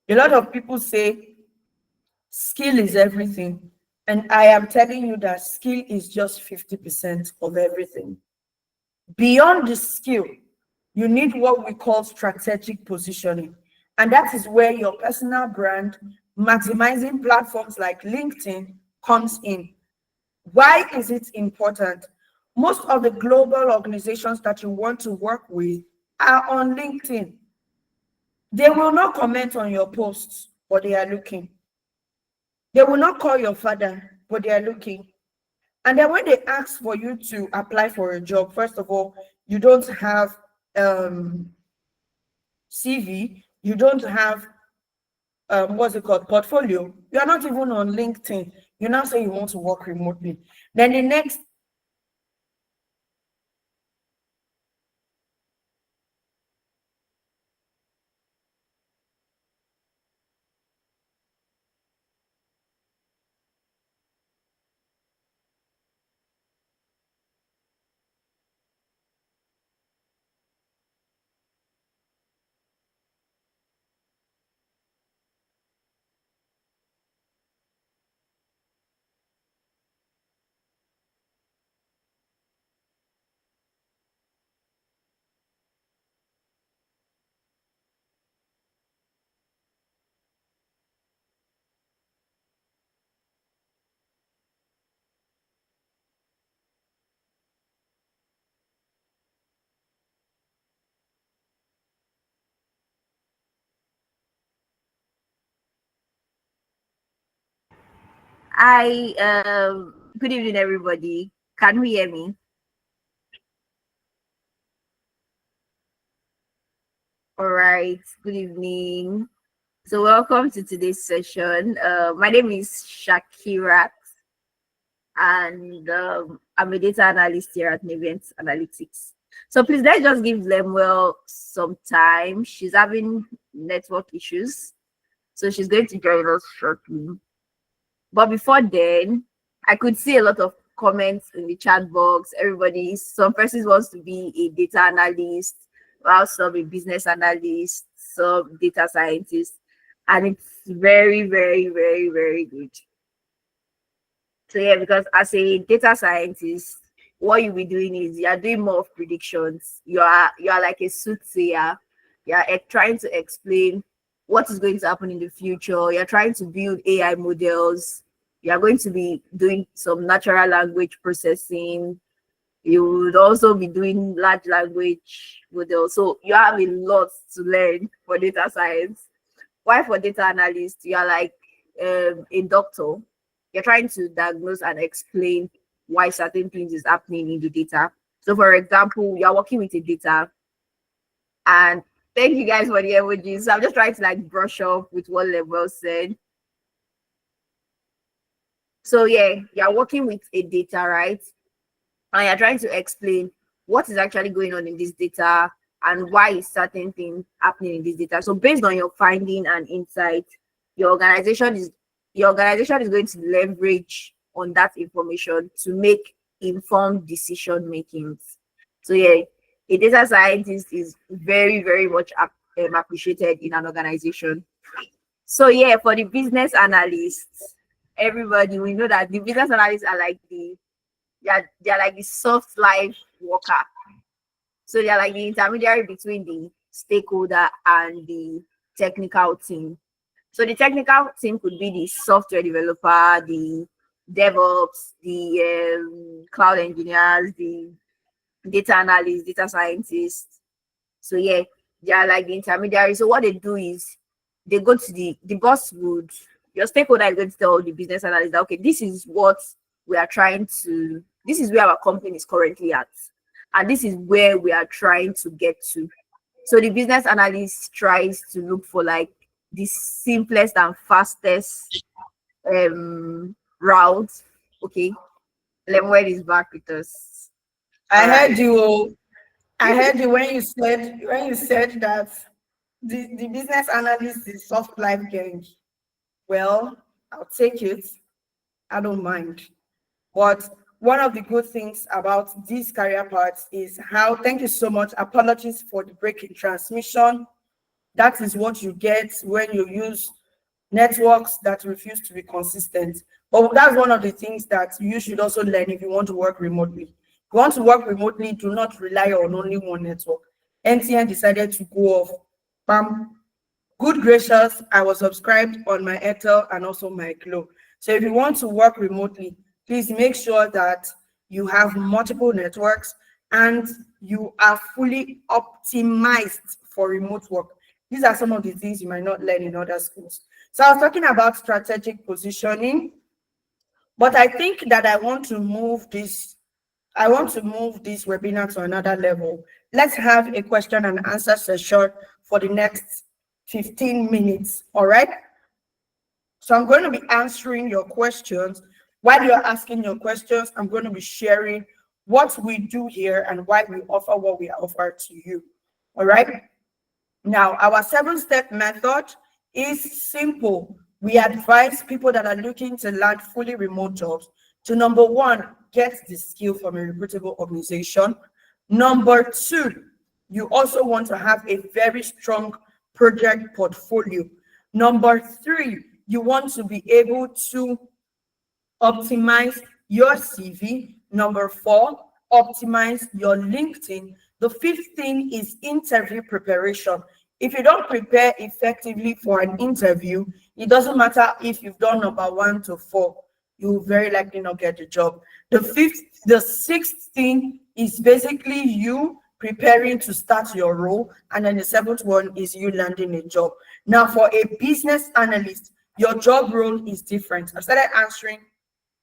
A lot of people say skill is everything. And I am telling you that skill is just 50% of everything. Beyond the skill, you need what we call strategic positioning. And that is where your personal brand, maximizing platforms like LinkedIn comes in. Why is it important? Most of the global organizations that you want to work with are on LinkedIn. They will not comment on your posts, but they are looking. They will not call your father, but they are looking. And then when they ask for you to apply for a job, first of all, you don't have CV, you don't have what's it called, portfolio. You are not even on LinkedIn. You now say you want to work remotely. Then the next
Hi, good evening, everybody. Can you hear me? All right, good evening. So, welcome to today's session. My name is Shakira, and I'm a data analyst here at Navient Analytics. So, please let's just give Lemuel some time. She's having network issues, so she's going to join us shortly. But before then, I could see a lot of comments in the chat box. Everybody, some persons wants to be a data analyst, while some a business analyst, some data scientist, and it's very, very, very, very good. So yeah, because as a data scientist, what you'll be doing is you are doing more of predictions. You are like a soothsayer. You are trying to explain what is going to happen in the future. You're trying to build AI models. You are going to be doing some natural language processing. You would also be doing large language models. So you have a lot to learn for data science. Why for data analyst, you are like a doctor. You're trying to diagnose and explain why certain things is happening in the data. So, for example, you're working with a data, and thank you guys for the emojis. So I'm just trying to like brush up with what Level said. So yeah, you're working with a data, right? And you're trying to explain what is actually going on in this data and why is certain things happening in this data. So based on your finding and insight, your organization is your organization is going to leverage on that information to make informed decision makings. So yeah, a data scientist is very, very much appreciated in an organization. So yeah, for the business analysts, everybody, we know that the business analysts are like they're like the soft life worker. So they're like the intermediary between the stakeholder and the technical team. So the technical team could be the software developer, the DevOps, the cloud engineers, the data analysts, data scientists. So yeah, they are like the intermediary. So what they do is they go to the boss would your stakeholder is going to tell the business analyst that okay, this is what we are trying to this is where our company is currently at, and this is where we are trying to get to. So the business analyst tries to look for like the simplest and fastest route. Okay, Lemuel is back with us.
I
All
heard
right.
you. Oh. I heard you when you said that the business analyst is soft life gang. Well, I'll take it. I don't mind. But one of the good things about these career paths is how, thank you so much. Apologies for the break in transmission. That is what you get when you use networks that refuse to be consistent. But that's one of the things that you should also learn if you want to work remotely. If you want to work remotely, do not rely on only one network. NTN decided to go off. Bam, good gracious, I was subscribed on my Airtel and also my Glo. So if you want to work remotely, please make sure that you have multiple networks and you are fully optimized for remote work. These are some of the things you might not learn in other schools. So I was talking about strategic positioning, but I think that I want to move this webinar to another level. Let's have a question and answer session for the next 15 minutes. All right. So I'm going to be answering your questions. While you're asking your questions, I'm going to be sharing what we do here and why we offer what we offer to you. All right. Now, our 7-step method is simple. We advise people that are looking to land fully remote jobs to number one, get the skill from a reputable organization. Number two, you also want to have a very strong project portfolio. Number three, you want to be able to optimize your CV. Number four, optimize your LinkedIn. The fifth thing is interview preparation. If you don't prepare effectively for an interview, it doesn't matter if you've done number 1 to 4, you will very likely not get the job. The sixth thing is basically you preparing to start your role, and then the seventh one is you landing a job. Now, for a business analyst, Your job role is different. I started answering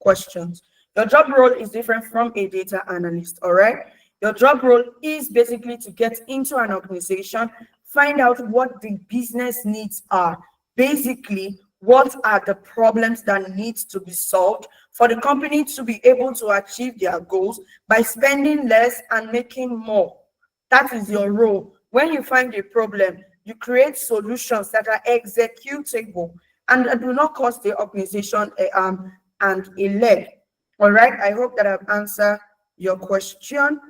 questions. Your job role is different from a data analyst, all right? Your job role is basically to get into an organization, find out what the business needs are. Basically, what are the problems that need to be solved for the company to be able to achieve their goals by spending less and making more. That is your role. When you find a problem, you create solutions that are executable and that do not cost the organization a arm and a leg. All right, I hope that I've answered your question.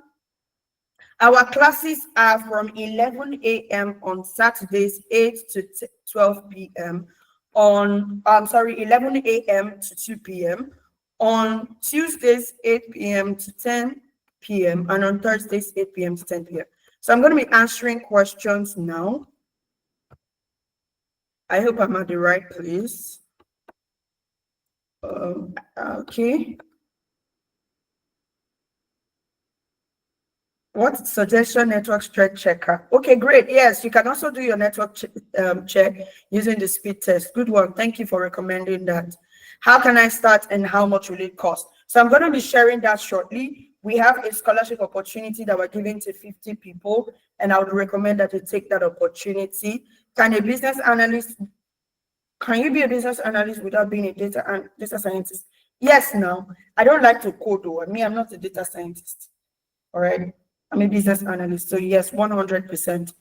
Our classes are from 11 a.m. on Saturdays, 8 to 12 p.m. On, I'm sorry, 11 a.m. to 2 p.m. On Tuesdays, 8 p.m. to 10 p.m. And on Thursdays, 8 p.m. to 10 p.m. So I'm going to be answering questions now. I hope I'm at the right place. Okay. What suggestion network strength checker? Okay, great. Yes, you can also do your network check using the speed test. Good one. Thank you for recommending that. How can I start and how much will it cost? So I'm going to be sharing that shortly. We have a scholarship opportunity that we're giving to 50 people, and I would recommend that you take that opportunity. Can a business analyst, can you be a business analyst without being a data scientist? Yes, no. I don't like to code though. I mean, I'm not a data scientist. All right. I'm a business analyst. So yes, 100%.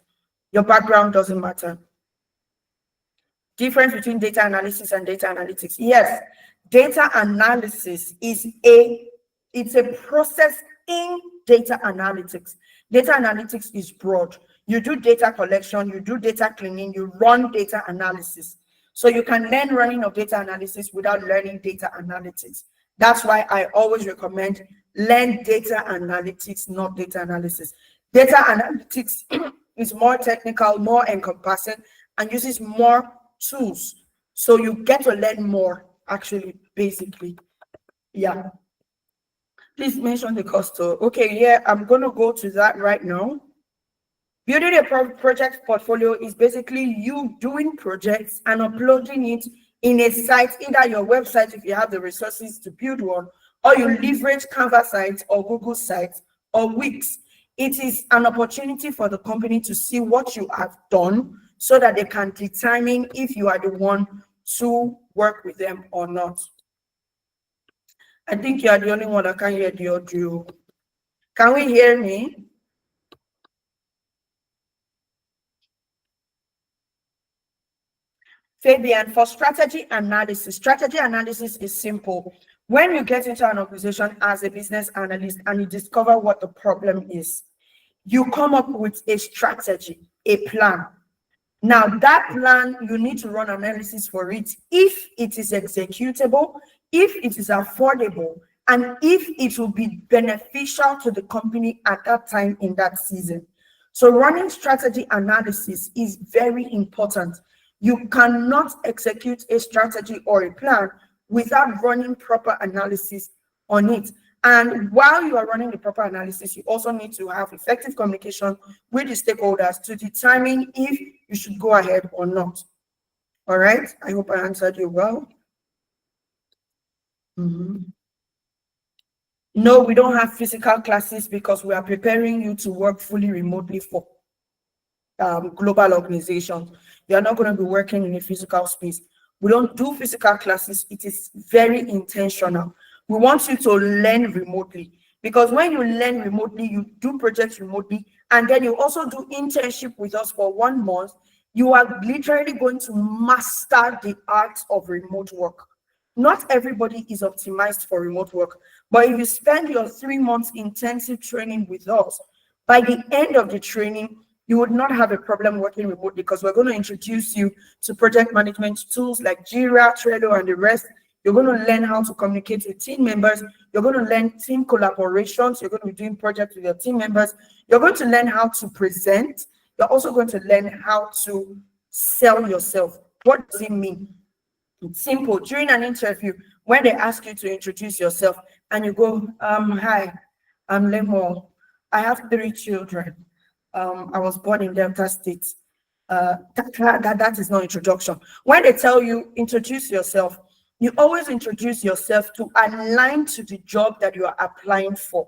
Your background doesn't matter. Difference between data analysis and data analytics. Yes, data analysis is it's a process in data analytics. Data analytics is broad. You do data collection, you do data cleaning, you run data analysis. So you can learn running of data analysis without learning data analytics. That's why I always recommend learn data analytics, not data analysis. Data analytics is more technical, more encompassing, and uses more tools. So you get to learn more, actually, basically. Yeah. Please mention the cost. Okay, yeah, I'm going to go to that right now. Building a project portfolio is basically you doing projects and uploading it in a site, either your website if you have the resources to build one, or you leverage Canva sites or Google sites or Wix. It is an opportunity for the company to see what you have done so that they can determine if you are the one to work with them or not. I think you are the only one that can hear the audio. Can we hear me? Fabian, for strategy analysis is simple. When you get into an organization as a business analyst and you discover what the problem is, you come up with a strategy, a plan. Now, that plan, you need to run analysis for it if it is executable, if it is affordable, and if it will be beneficial to the company at that time in that season. So running strategy analysis is very important. You cannot execute a strategy or a plan without running proper analysis on it. And while you are running the proper analysis, you also need to have effective communication with the stakeholders to determine if you should go ahead or not. All right. I hope I answered you well. No, we don't have physical classes because we are preparing you to work fully remotely for global organizations. You are not going to be working in a physical space. We don't do physical classes. It is very intentional. We want you to learn remotely because when you learn remotely, you do projects remotely, and then you also do internship with us for 1 month. You are literally going to master the art of remote work. Not everybody is optimized for remote work, but if you spend your 3 months intensive training with us, by the end of the training, you would not have a problem working remotely because we're going to introduce you to project management tools like Jira, Trello, and the rest. You're going to learn how to communicate with team members. You're going to learn team collaborations. You're going to be doing projects with your team members. You're going to learn how to present. You're also going to learn how to sell yourself. What does it mean? It's simple. During an interview, when they ask you to introduce yourself and you go, hi, I'm Lemo. I have 3 children. I was born in Delta State. That is not introduction. When they tell you introduce yourself, you always introduce yourself to align to the job that you are applying for.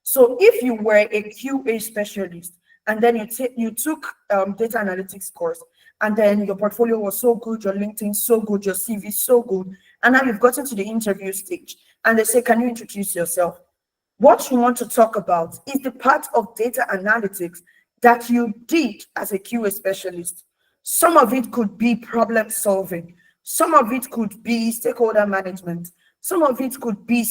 So if you were a QA specialist and then you took data analytics course, and then your portfolio was so good, your LinkedIn so good, your CV so good, and now you've gotten to the interview stage and they say, can you introduce yourself? What you want to talk about is the part of data analytics that you did as a QA specialist. Some of it could be problem solving, some of it could be stakeholder management, some of it could be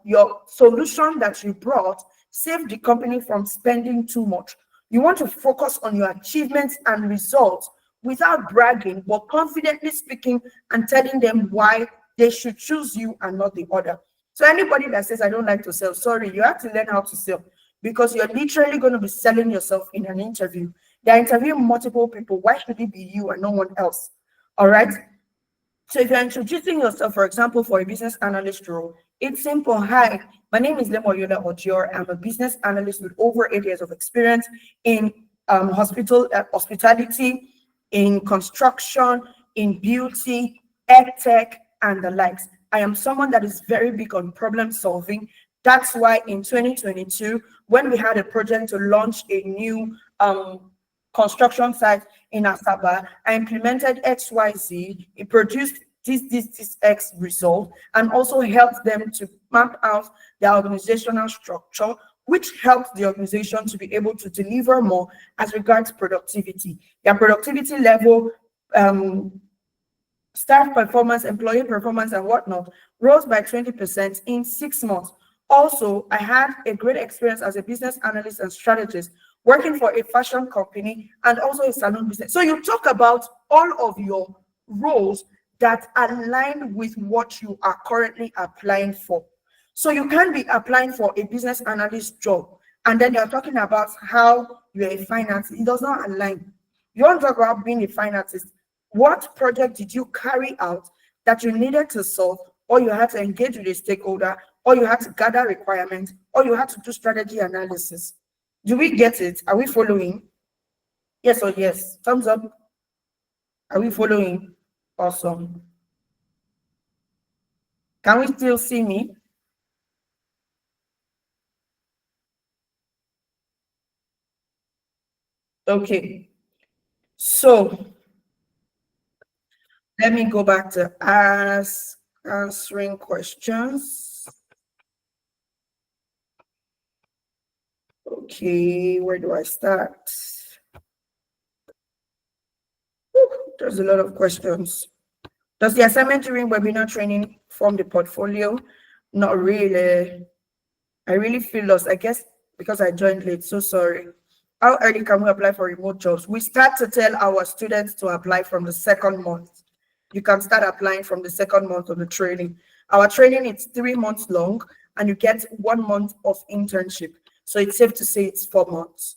your solution that you brought saved the company from spending too much. You want to focus on your achievements and results without bragging, but confidently speaking and telling them why they should choose you and not the other. So anybody that says I don't like to sell, sorry, you have to learn how to sell because you're literally going to be selling yourself in an interview. They're interviewing multiple people. Why should it be you and no one else? All right. So if you're introducing yourself, for example, for a business analyst role, it's simple. Hi, my name is Lemoyola Ojior. I'm a business analyst with over 8 years of experience in hospitality, in construction, in beauty, ed tech, and the likes. I am someone that is very big on problem solving. That's why in 2022, when we had a project to launch a new construction site in Asaba, I implemented XYZ. It produced this X result and also helped them to map out their organizational structure, which helped the organization to be able to deliver more as regards productivity. Their productivity level, staff performance, employee performance, and whatnot rose by 20% in 6 months. Also, I had a great experience as a business analyst and strategist working for a fashion company and also a salon business. So you talk about all of your roles that align with what you are currently applying for. So you can be applying for a business analyst job and then you're talking about how you're a finance. It does not align. You want to talk about being a financist. What project did you carry out that you needed to solve, or you had to engage with a stakeholder, or you had to gather requirements, or you had to do strategy analysis? Do we get it? Are we following? Yes or yes? Thumbs up. Are we following? Awesome. Can we still see me? Okay. So let me go back to answering questions. Okay, where do I start? There's a lot of questions. Does the assignment during webinar training form the portfolio? Not really. I really feel lost. I guess because I joined late. So sorry. How early can we apply for remote jobs? We start to tell our students to apply from the second month. You can start applying from the second month of the training. Our training is 3 months long and you get 1 month of internship. So it's safe to say it's 4 months.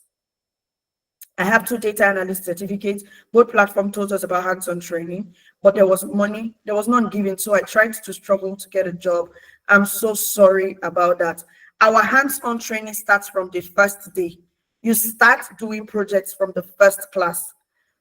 I have 2 data analyst certificates. Both platform told us about hands-on training, but there was none given. So I tried to struggle to get a job. I'm so sorry about that. Our hands-on training starts from the first day. You start doing projects from the first class.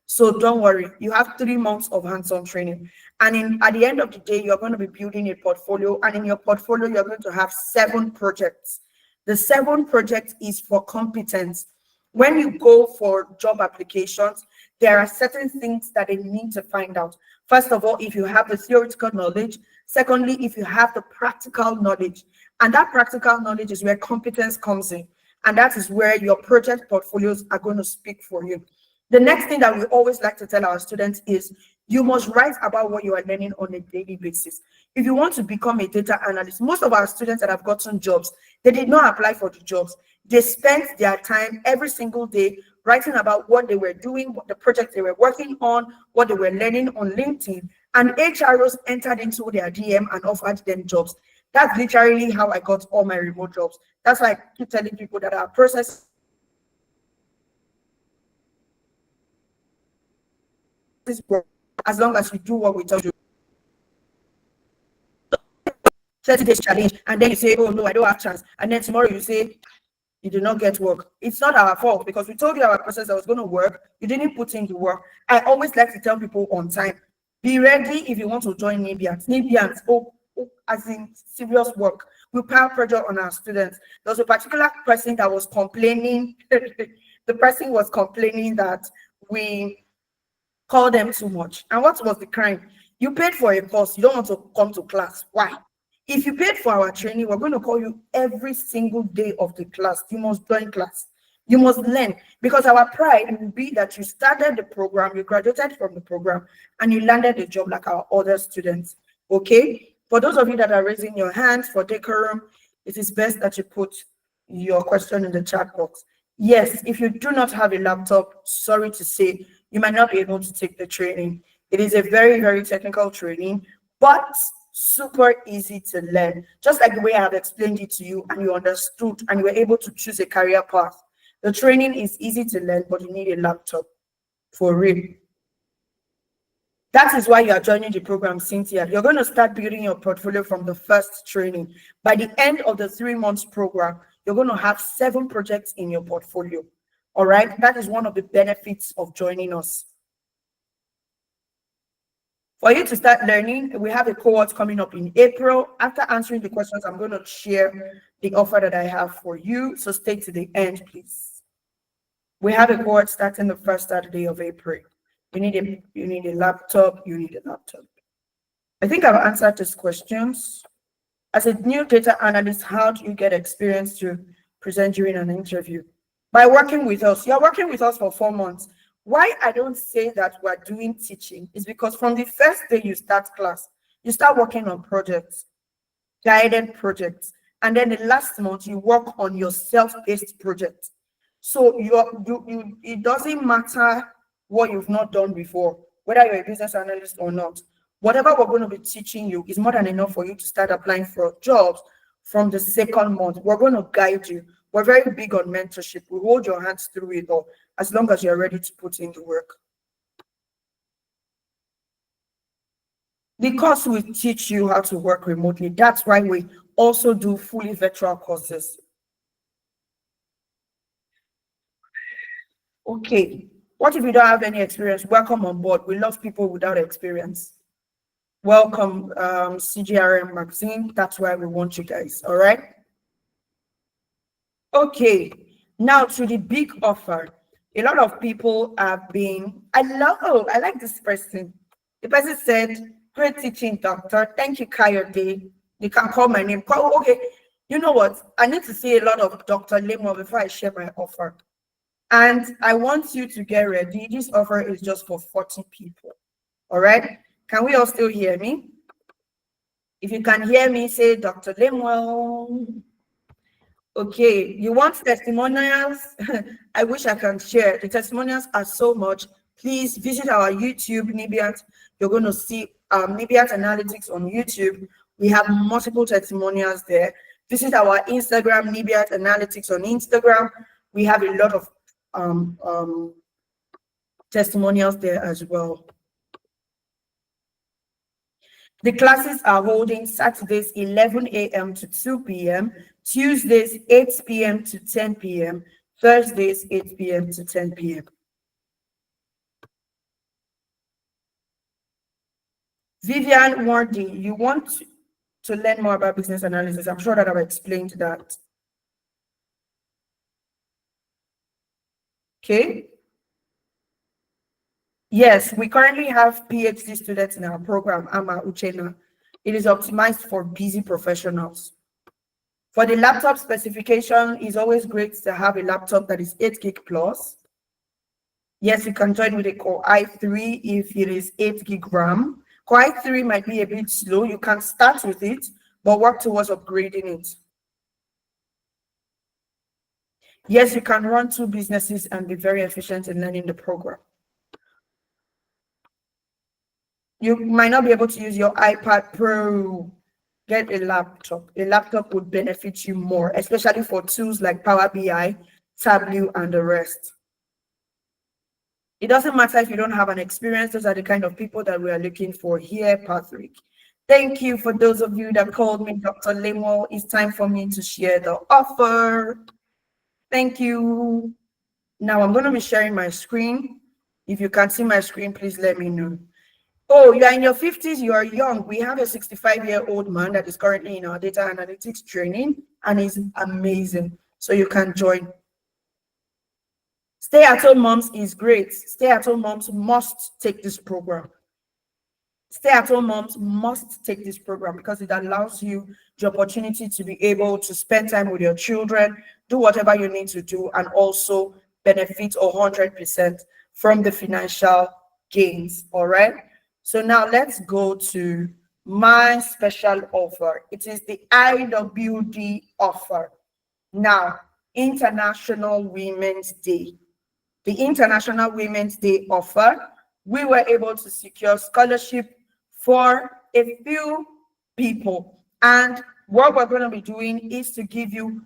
So don't worry, you have 3 months of hands-on training. And at the end of the day, you're going to be building a portfolio. And in your portfolio, you're going to have 7 projects. The 7 projects is for competence. When you go for job applications, there are certain things that they need to find out. First of all, if you have the theoretical knowledge. Secondly, if you have the practical knowledge. And that practical knowledge is where competence comes in. And that is where your project portfolios are going to speak for you. The next thing that we always like to tell our students is you must write about what you are learning on a daily basis. If you want to become a data analyst, most of our students that have gotten jobs, they did not apply for the jobs. They spent their time every single day writing about what they were doing, what the projects they were working on, what they were learning on LinkedIn, and HROs entered into their DM and offered them jobs. That's literally how I got all my remote jobs. That's why I keep telling people that our process is work as long as you do what we tell you. 30 days challenge, and then you say, oh no, I don't have chance. And then tomorrow you say, You did not get work. It's not our fault because we told you our process that was going to work. You didn't put in the work. I always like to tell people on time, be ready if you want to join Nibians. Nibians, as in serious work. We pile pressure on our students. There was a particular person that was complaining. The person was complaining that we call them too much. And what was the crime? You paid for a course, you don't want to come to class. Why? If you paid for our training, we're going to call you every single day of the class. You must join class. You must learn because our pride will be that you started the program, you graduated from the program, and you landed a job like our other students. Okay? For those of you that are raising your hands for decorum, it is best that you put your question in the chat box. Yes, if you do not have a laptop, sorry to say, you might not be able to take the training. It is a very, very technical training, but super easy to learn. Just like the way I have explained it to you and you understood and you were able to choose a career path. The training is easy to learn, but you need a laptop for real. That is why you are joining the program, Cynthia. You're going to start building your portfolio from the first training. By the end of the 3 months program, you're going to have 7 projects in your portfolio. All right. That is one of the benefits of joining us. For you to start learning, we have a cohort coming up in April. After answering the questions, I'm going to share the offer that I have for you. So stay to the end, please. We have a cohort starting the first Saturday of April. You need a laptop. You need a laptop. I think I've answered these questions. As a new data analyst, how do you get experience to present during an interview? By working with us. You're working with us for 4 months. Why I don't say that we're doing teaching is because from the first day you start class, you start working on projects, guided projects, and then the last month you work on your self-paced project. So it doesn't matter what you've not done before, whether you're a business analyst or not. Whatever we're going to be teaching you is more than enough for you to start applying for jobs from the second month. We're going to guide you. We're very big on mentorship. We hold your hands through it all as long as you're ready to put in the work. The course will teach you how to work remotely. That's why we also do fully virtual courses. Okay, what if you don't have any experience? Welcome on board. We love people without experience. Welcome, CGRM Magazine. That's why we want you guys. All right. Okay, now to the big offer. A lot of people have been, I like this person. The person said, great teaching, doctor. Thank you, Kayode. You can call my name. Okay, you know what? I need to see a lot of Dr. Lemo before I share my offer. And I want you to get ready. This offer is just for 40 people. All right? Can we all still hear me? If you can hear me, say Dr. Lemuel. Okay, you want testimonials? I wish I can share. The testimonials are so much. Please visit our YouTube, Nibiat. You're going to see Nibiat Analytics on YouTube. We have multiple testimonials there. Visit our Instagram, Nibiat Analytics on Instagram. We have a lot of testimonials there as well. The classes are holding Saturdays 11 a.m. to 2 p.m., Tuesdays 8 p.m. to 10 p.m., Thursdays 8 p.m. to 10 p.m. Vivian Wardy, you want to learn more about business analysis? I'm sure that I've explained that. Okay. Yes, we currently have PhD students in our program, Ama Uchena. It is optimized for busy professionals. For the laptop specification, it's always great to have a laptop that is 8 gig plus. Yes, you can join with a Core i3 if it is 8 gig RAM. Core i3 might be a bit slow. You can start with it, but work towards upgrading it. Yes, you can run 2 businesses and be very efficient in learning the program. You might not be able to use your iPad Pro. Get a laptop. A laptop would benefit you more, especially for tools like Power BI, Tableau, and the rest. It doesn't matter if you don't have an experience. Those are the kind of people that we are looking for here, Patrick. Thank you for those of you that called me Dr. Lemo. It's time for me to share the offer. Thank you. Now I'm going to be sharing my screen. If you can see my screen, please let me know. Oh, you are in your 50s, you are young. We have a 65-year-old man that is currently in our data analytics training and is amazing. So you can join. Stay at home moms is great. Stay at home moms must take this program. Stay-at-home moms must take this program because it allows you the opportunity to be able to spend time with your children, do whatever you need to do, and also benefit 100% from the financial gains. All right. So now let's go to my special offer. It is the IWD offer. Now, International Women's Day. The International Women's Day offer, we were able to secure scholarship for a few people. And what we're going to be doing is to give you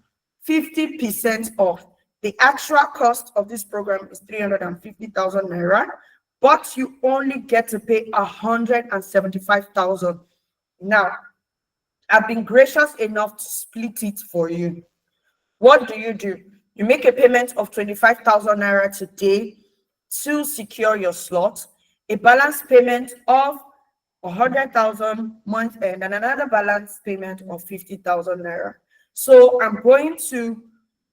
50% off. The actual cost of this program is 350,000 naira, but you only get to pay 175,000. Now, I've been gracious enough to split it for you. What do? You make a payment of 25,000 naira today to secure your slot, a balance payment of 100,000 month end, and another balance payment of 50,000 naira. So I'm going to,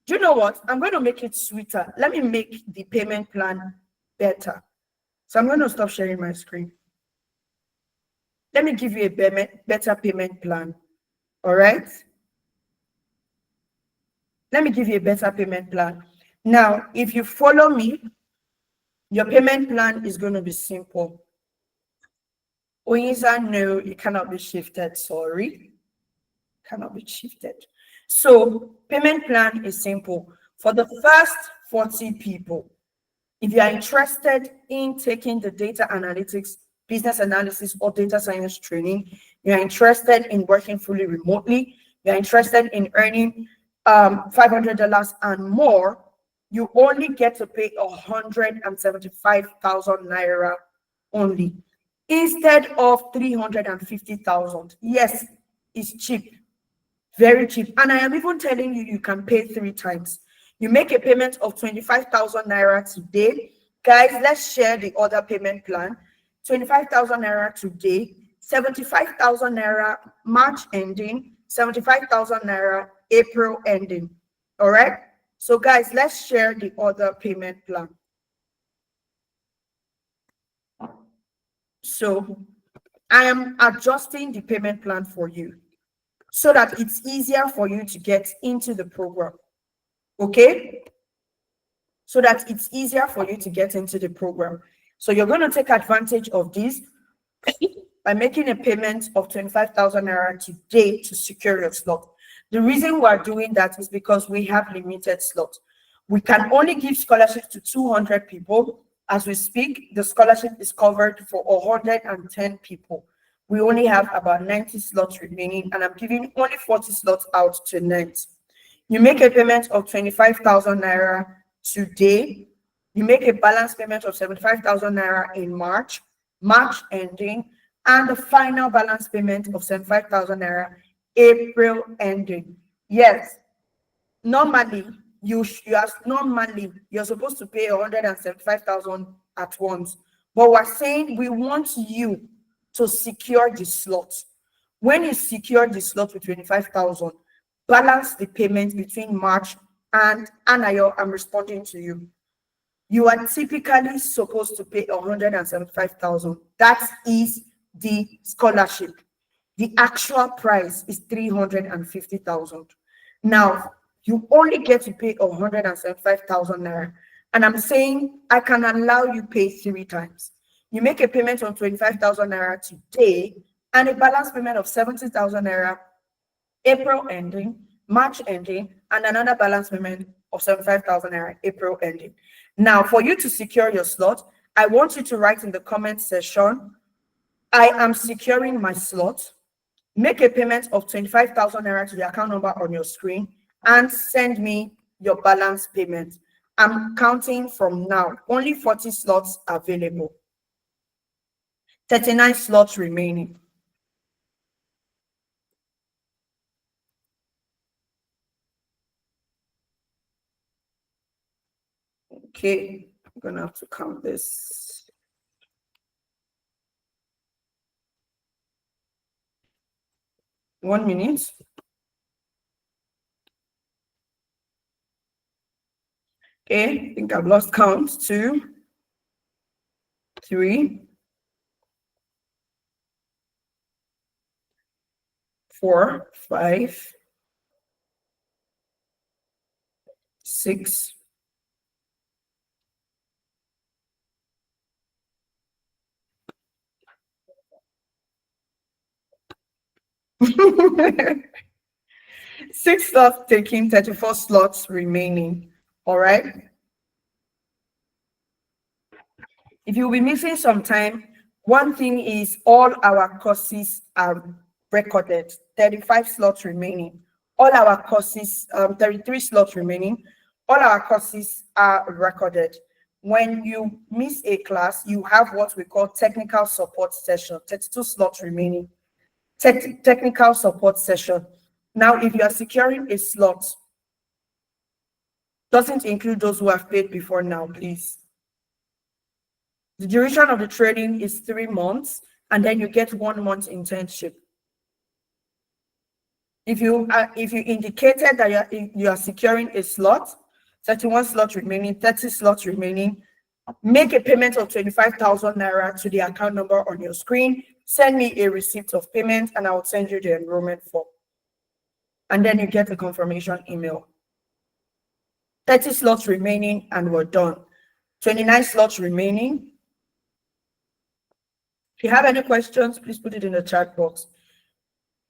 do you know what? I'm going to make it sweeter. Let me make the payment plan better. So I'm going to stop sharing my screen. Let me give you a better payment plan. All right. Let me give you a better payment plan. Now, if you follow me, your payment plan is going to be simple. Oyinza, no, it cannot be shifted. Sorry, cannot be shifted. So, payment plan is simple. For the first 40 people, if you are interested in taking the data analytics, business analysis, or data science training, you are interested in working fully remotely, you are interested in earning $500 and more, you only get to pay 175,000 naira only instead of 350,000. Yes, it's cheap, very cheap. And I am even telling you, you can pay 3 times. You make a payment of 25,000 naira today. Guys, let's share the other payment plan. 25,000 naira today, 75,000 naira March ending, 75,000 naira April ending. All right. So, guys, let's share the other payment plan. So, I am adjusting the payment plan for you so that it's easier for you to get into the program. Okay? So that it's easier for you to get into the program. So you're going to take advantage of this by making a payment of 25,000 naira today to secure your slot. The reason we're doing that is because we have limited slots. We can only give scholarships to 200 people. As we speak, the scholarship is covered for 110 people. We only have about 90 slots remaining, and I'm giving only 40 slots out tonight. You make a payment of 25,000 naira today. You make a balance payment of 75,000 naira in March ending, and the final balance payment of 75,000 naira April ending. Yes, normally you're supposed to pay 175,000 at once, but we're saying we want you to secure the slot. When you secure the slot with 25,000, balance the payment between March and Anayo. I'm responding to you. You are typically supposed to pay 175,000. That is the scholarship. The actual price is 350,000. Now, you only get to pay 175,000 naira. And I'm saying I can allow you pay 3 times. You make a payment of 25,000 naira today and a balance payment of 70,000 naira April ending, March ending, and another balance payment of 75,000 naira April ending. Now, for you to secure your slot, I want you to write in the comment section, I am securing my slot. Make a payment of 25,000 naira to the account number on your screen and send me your balance payment. I'm counting from now. Only 40 slots available. 39 slots remaining. Okay, I'm gonna have to count this. One minute. Okay, I think I've lost count. 2, 3, 4, 5, 6. Six slots taking, 34 slots remaining. All right. If you'll be missing some time, one thing is all our courses are recorded. 35 slots remaining. All our courses, 33 slots remaining. All our courses are recorded. When you miss a class, you have what we call technical support session. 32 slots remaining. Technical support session. Now, if you are securing a slot, doesn't include those who have paid before now, please. The duration of the training is 3 months, and then you get 1 month internship. If you indicated that you are securing a slot, 31 slots remaining, 30 slots remaining, make a payment of 25,000 naira to the account number on your screen. Send me a receipt of payment, and I will send you the enrollment form. And then you get a confirmation email. 30 slots remaining, and we're done. 29 slots remaining. If you have any questions, please put it in the chat box.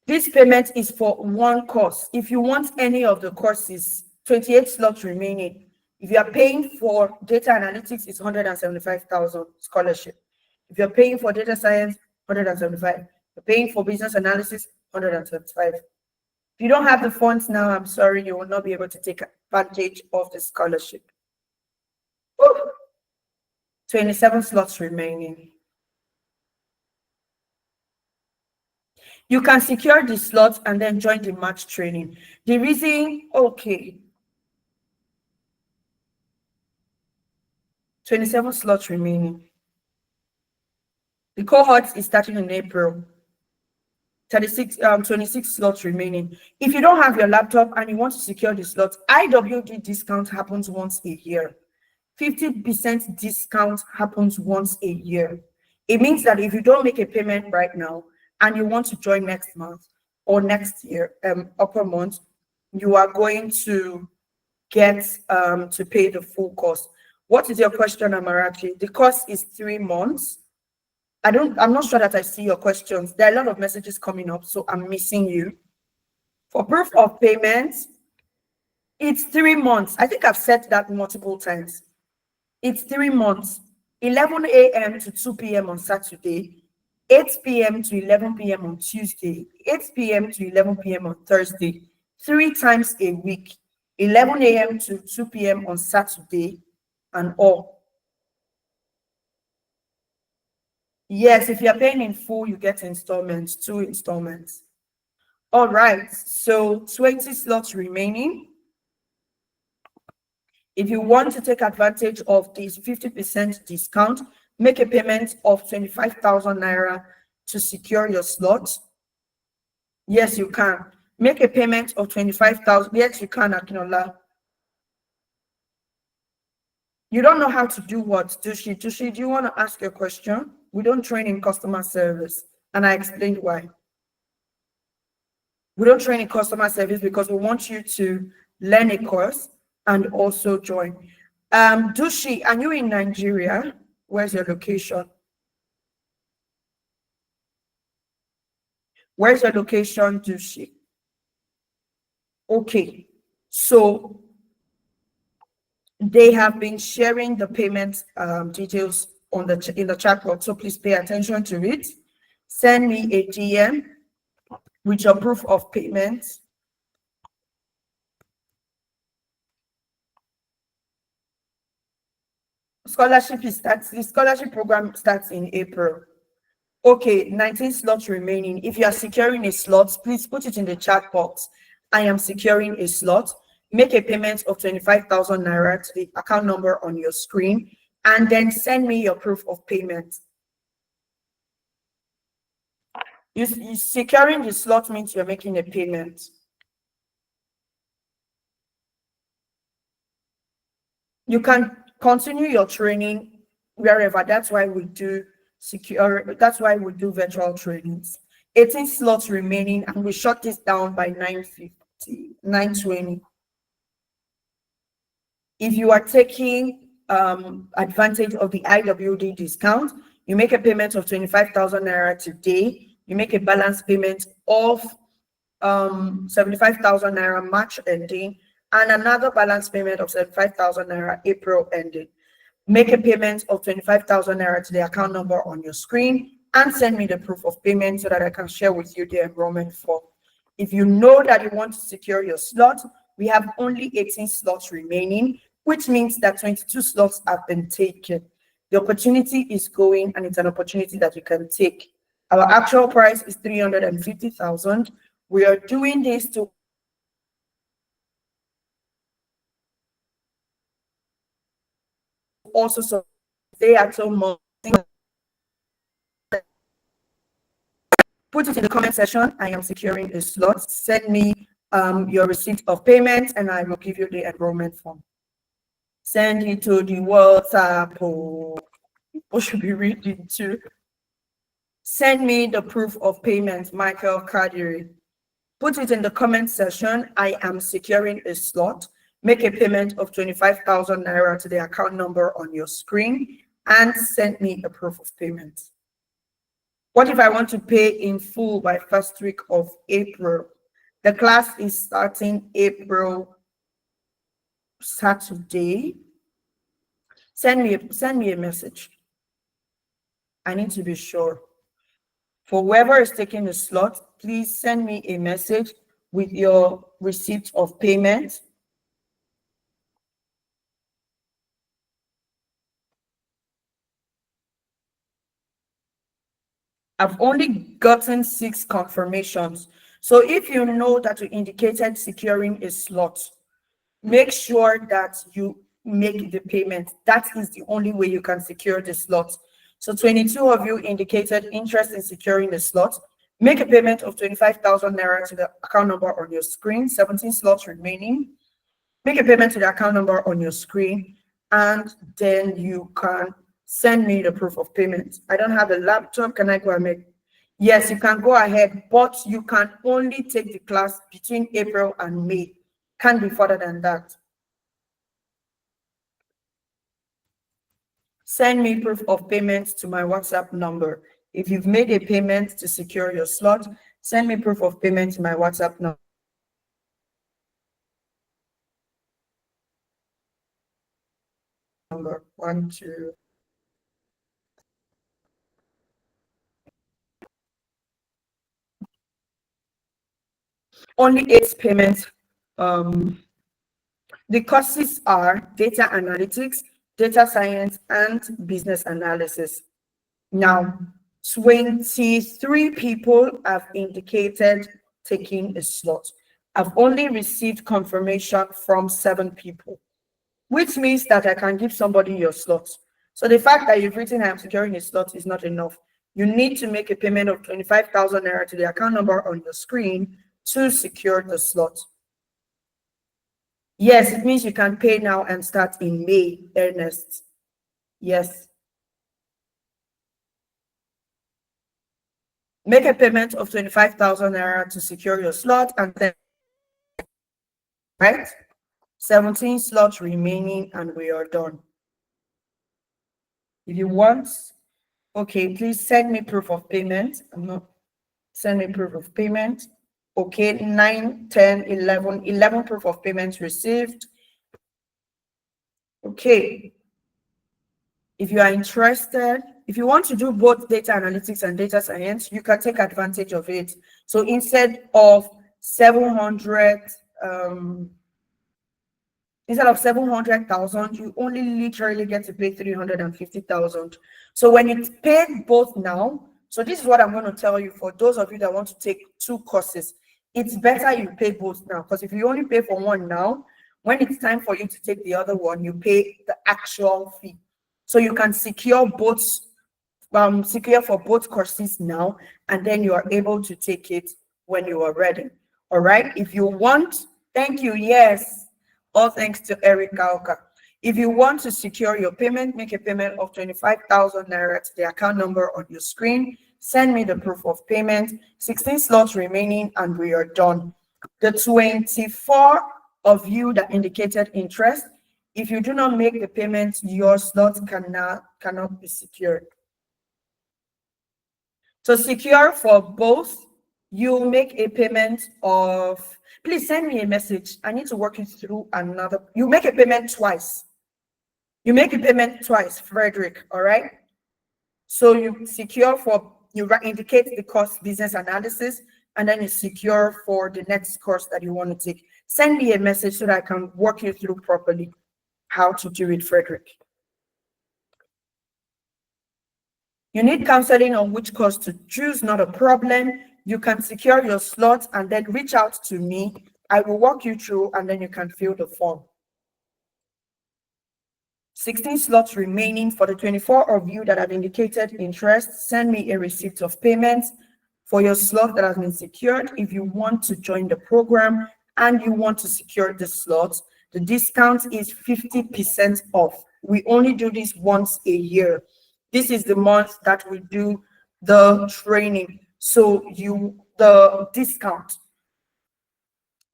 This payment is for one course. If you want any of the courses, 28 slots remaining. If you are paying for data analytics, it's 175,000 scholarship. If you're paying for data science, 175. If you're paying for business analysis, 175. If you don't have the funds now, I'm sorry, you will not be able to take advantage of the scholarship. 27 slots remaining. You can secure the slots and then join the match training. The reason, okay, 27 slots remaining. The cohort is starting in April. 26 slots remaining. If you don't have your laptop and you want to secure the slots, IWD discount happens once a year. 50% discount happens once a year. It means that if you don't make a payment right now and you want to join next month or next year, upper month, you are going to get to pay the full cost. What is your question, Amarachi? The course is 3 months. I'm not sure that I see your questions. There are a lot of messages coming up, so I'm missing you. For proof of payment, it's 3 months. I think I've said that multiple times. It's 3 months, 11 a.m. to 2 p.m. on Saturday, 8 p.m. to 11 p.m. on Tuesday, 8 p.m. to 11 p.m. on Thursday, 3 times a week, 11 a.m. to 2 p.m. on Saturday, and all. Yes, if you're paying in full, you get installments, 2 installments. All right, so 20 slots remaining. If you want to take advantage of this 50% discount, make a payment of 25,000 naira to secure your slot. Yes, you can. Make a payment of 25,000. Yes, you can, Akinola. You don't know how to do what, Dushi? Dushi, do you want to ask your question? We don't train in customer service, and I explained why. We don't train in customer service because we want you to learn a course and also join. Dushi, are you in Nigeria? Where's your location? Where's your location, Dushi? Okay, so they have been sharing the payment details on in the chat box, so please pay attention to it. Send me a DM with your proof of payment. The scholarship program starts in April. Okay, 19 slots remaining. If you are securing a slot, please put it in the chat box. I am securing a slot. make a payment of 25,000 naira to the account number on your screen, and then send me your proof of payment. You securing the slot means you're making a payment. You can continue your training wherever. That's why we do that's why we do virtual trainings. 18 slots remaining, and we shut this down by 9:50, 9:20. If you are taking advantage of the IWD discount, you make a payment of 25,000 naira today. You make a balance payment of 75,000 naira March ending, and another balance payment of 75,000 naira April ending. Make a payment of 25,000 naira to the account number on your screen and send me the proof of payment so that I can share with you the enrollment form. If you know that you want to secure your slot, we have only 18 slots remaining, which means that 22 slots have been taken. The opportunity is going, and it's an opportunity that you can take. Our actual price is 350,000. We are doing this to also stay at home. Put it in the comment section. I am securing a slot. Send me your receipt of payment, and I will give you the enrollment form. Send it to the WhatsApp. People should be reading too. Send me the proof of payment, Michael Kadiri. Put it in the comment section. I am securing a slot. Make a payment of 25,000 naira to the account number on your screen and send me a proof of payment. What if I want to pay in full by first week of April? The class is starting April Saturday. Send me a message. I need to be sure. For whoever is taking the slot, please send me a message with your receipt of payment. I've only gotten 6 confirmations. So if you know that you indicated securing a slot, make sure that you make the payment. That is the only way you can secure the slot. So 22 of you indicated interest in securing the slot. Make a payment of 25,000 naira to the account number on your screen. 17 slots remaining. Make a payment to the account number on your screen, and then you can send me the proof of payment. I don't have a laptop. Can I go and make? Yes, you can go ahead, but you can only take the class between April and May. Can't be further than that. Send me proof of payment to my WhatsApp number. If you've made a payment to secure your slot, send me proof of payment to my WhatsApp number. One, two. Only 8 payments. The courses are data analytics, data science, and business analysis. Now, 23 people have indicated taking a slot. I've only received confirmation from 7 people, which means that I can give somebody your slot. So the fact that you've written I'm securing a slot is not enough. You need to make a payment of 25,000 naira to the account number on your screen to secure the slot. Yes, it means you can pay now and start in May, Ernest. Yes. Make a payment of 25,000 naira to secure your slot, and then, right? 17 slots remaining, and we are done. If you want, okay, please send me proof of payment. Send me proof of payment. Okay, 9, 10, 11, 11 proof of payments received. Okay. If you are interested, if you want to do both data analytics and data science, you can take advantage of it. So instead of 700,000, you only literally get to pay 350,000. So when you pay both now, so this is what I'm going to tell you for those of you that want to take 2 courses. It's better you pay both now, because if you only pay for one now, When it's time for you to take the other one, you pay the actual fee. So you can secure for both courses now, and then you are able to take it when you are ready. All right. If you want, thank you. Yes. All thanks to Eric Kauka. If you want to secure your payment, make a payment of 25,000 naira to the account number on your screen. Send me the proof of payment. 16 slots remaining, and we are done. The 24 of you that indicated interest, if you do not make the payment, your slot cannot be secured. To secure for both, you make a payment of, please send me a message. I need to work it through another. You make a payment twice. You make a payment twice, Frederick, all right? So you secure for, you indicate the course business analysis, and then you secure for the next course that you want to take. Send me a message so that I can work you through properly how to do it, Frederick. You need counseling on which course to choose, not a problem. You can secure your slot and then reach out to me. I will walk you through, and then you can fill the form. 16 slots remaining. For the 24 of you that have indicated interest, send me a receipt of payment for your slot that has been secured. If you want to join the program and you want to secure the slot, the discount is 50% off. We only do this once a year. This is the month that we do the training. So the discount,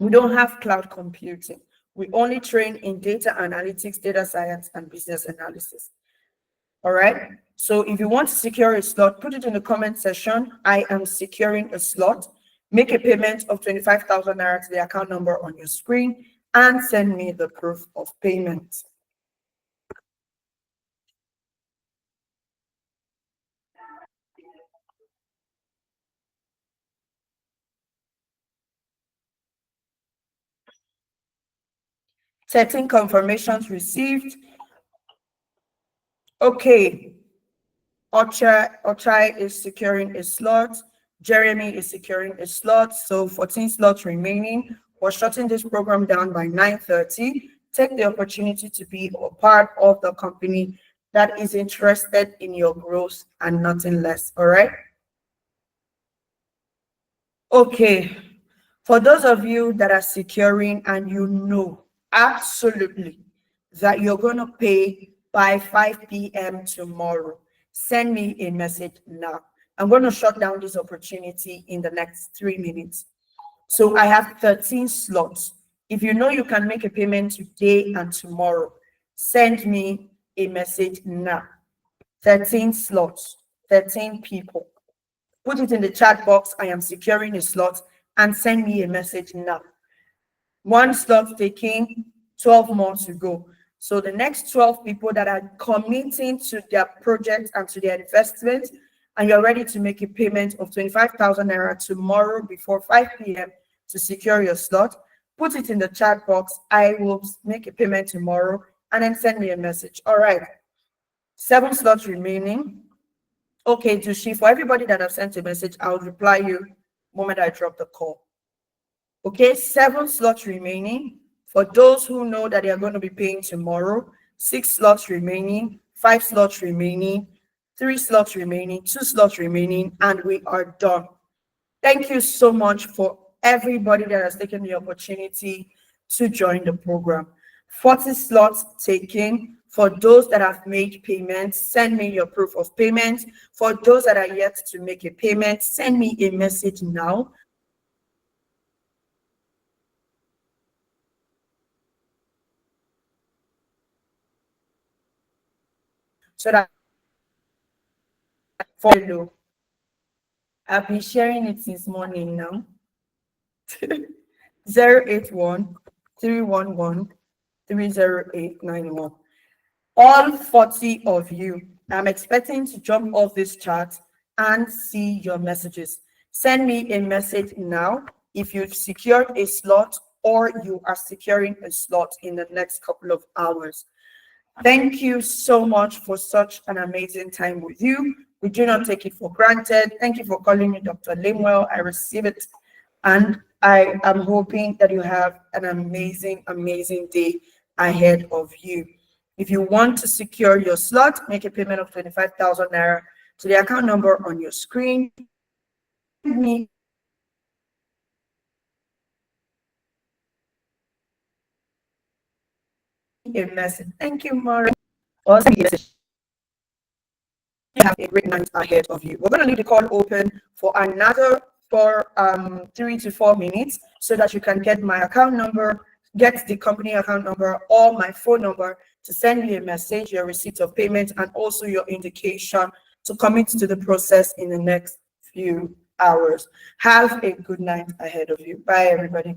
we don't have cloud computing. We only train in data analytics, data science, and business analysis. All right. So if you want to secure a slot, put it in the comment section. I am securing a slot. Make a payment of 25,000 naira to the account number on your screen and send me the proof of payment. Setting confirmations received. Okay. Ochai is securing a slot. Jeremy is securing a slot. So 14 slots remaining. We're shutting this program down by 9:30. Take the opportunity to be a part of the company that is interested in your growth and nothing less. All right. Okay. For those of you that are securing and you know absolutely that you're going to pay by 5 p.m. tomorrow, send me a message now. I'm going to shut down this opportunity in the next 3 minutes. So I have 13 slots. If you know you can make a payment today and tomorrow, send me a message now. 13 slots, 13 people. Put it in the chat box. I am securing a slot, and send me a message now. One slot taking, 12 more to go. So the next 12 people that are committing to their project and to their investment, and you're ready to make a payment of 25,000 naira tomorrow before 5 p.m. to secure your slot, put it in the chat box. I will make a payment tomorrow, and then send me a message. All right. 7 slots remaining. Okay, Dushi, for everybody that have sent a message, I'll reply you the moment I drop the call. Okay, 7 slots remaining. For those who know that they are going to be paying tomorrow, 6 slots remaining, 5 slots remaining, 3 slots remaining, 2 slots remaining, and we are done. Thank you so much for everybody that has taken the opportunity to join the program. 40 slots taken. For those that have made payments, send me your proof of payment. For those that are yet to make a payment, send me a message now. So that follow. I've been sharing it since morning now. 081 311 30891. All 40 of you, I'm expecting to jump off this chat and see your messages. Send me a message now if you've secured a slot or you are securing a slot in the next couple of hours. Thank you so much for such an amazing time with you. We do not take it for granted. Thank you for calling me Dr. Limwell. I receive it And I am hoping that you have an amazing, amazing day ahead of you. If you want to secure your slot, make a payment of 25,000 naira to the account number on your screen. Send me a message. Thank you, Maureen. Also, send me a message. Have a great night ahead of you. We're going to leave the call open for another for 3 to 4 minutes so that you can get my account number, get the company account number or my phone number to send me a message, your receipt of payment, and also your indication to commit to the process in the next few hours. Have a good night ahead of you. Bye, everybody.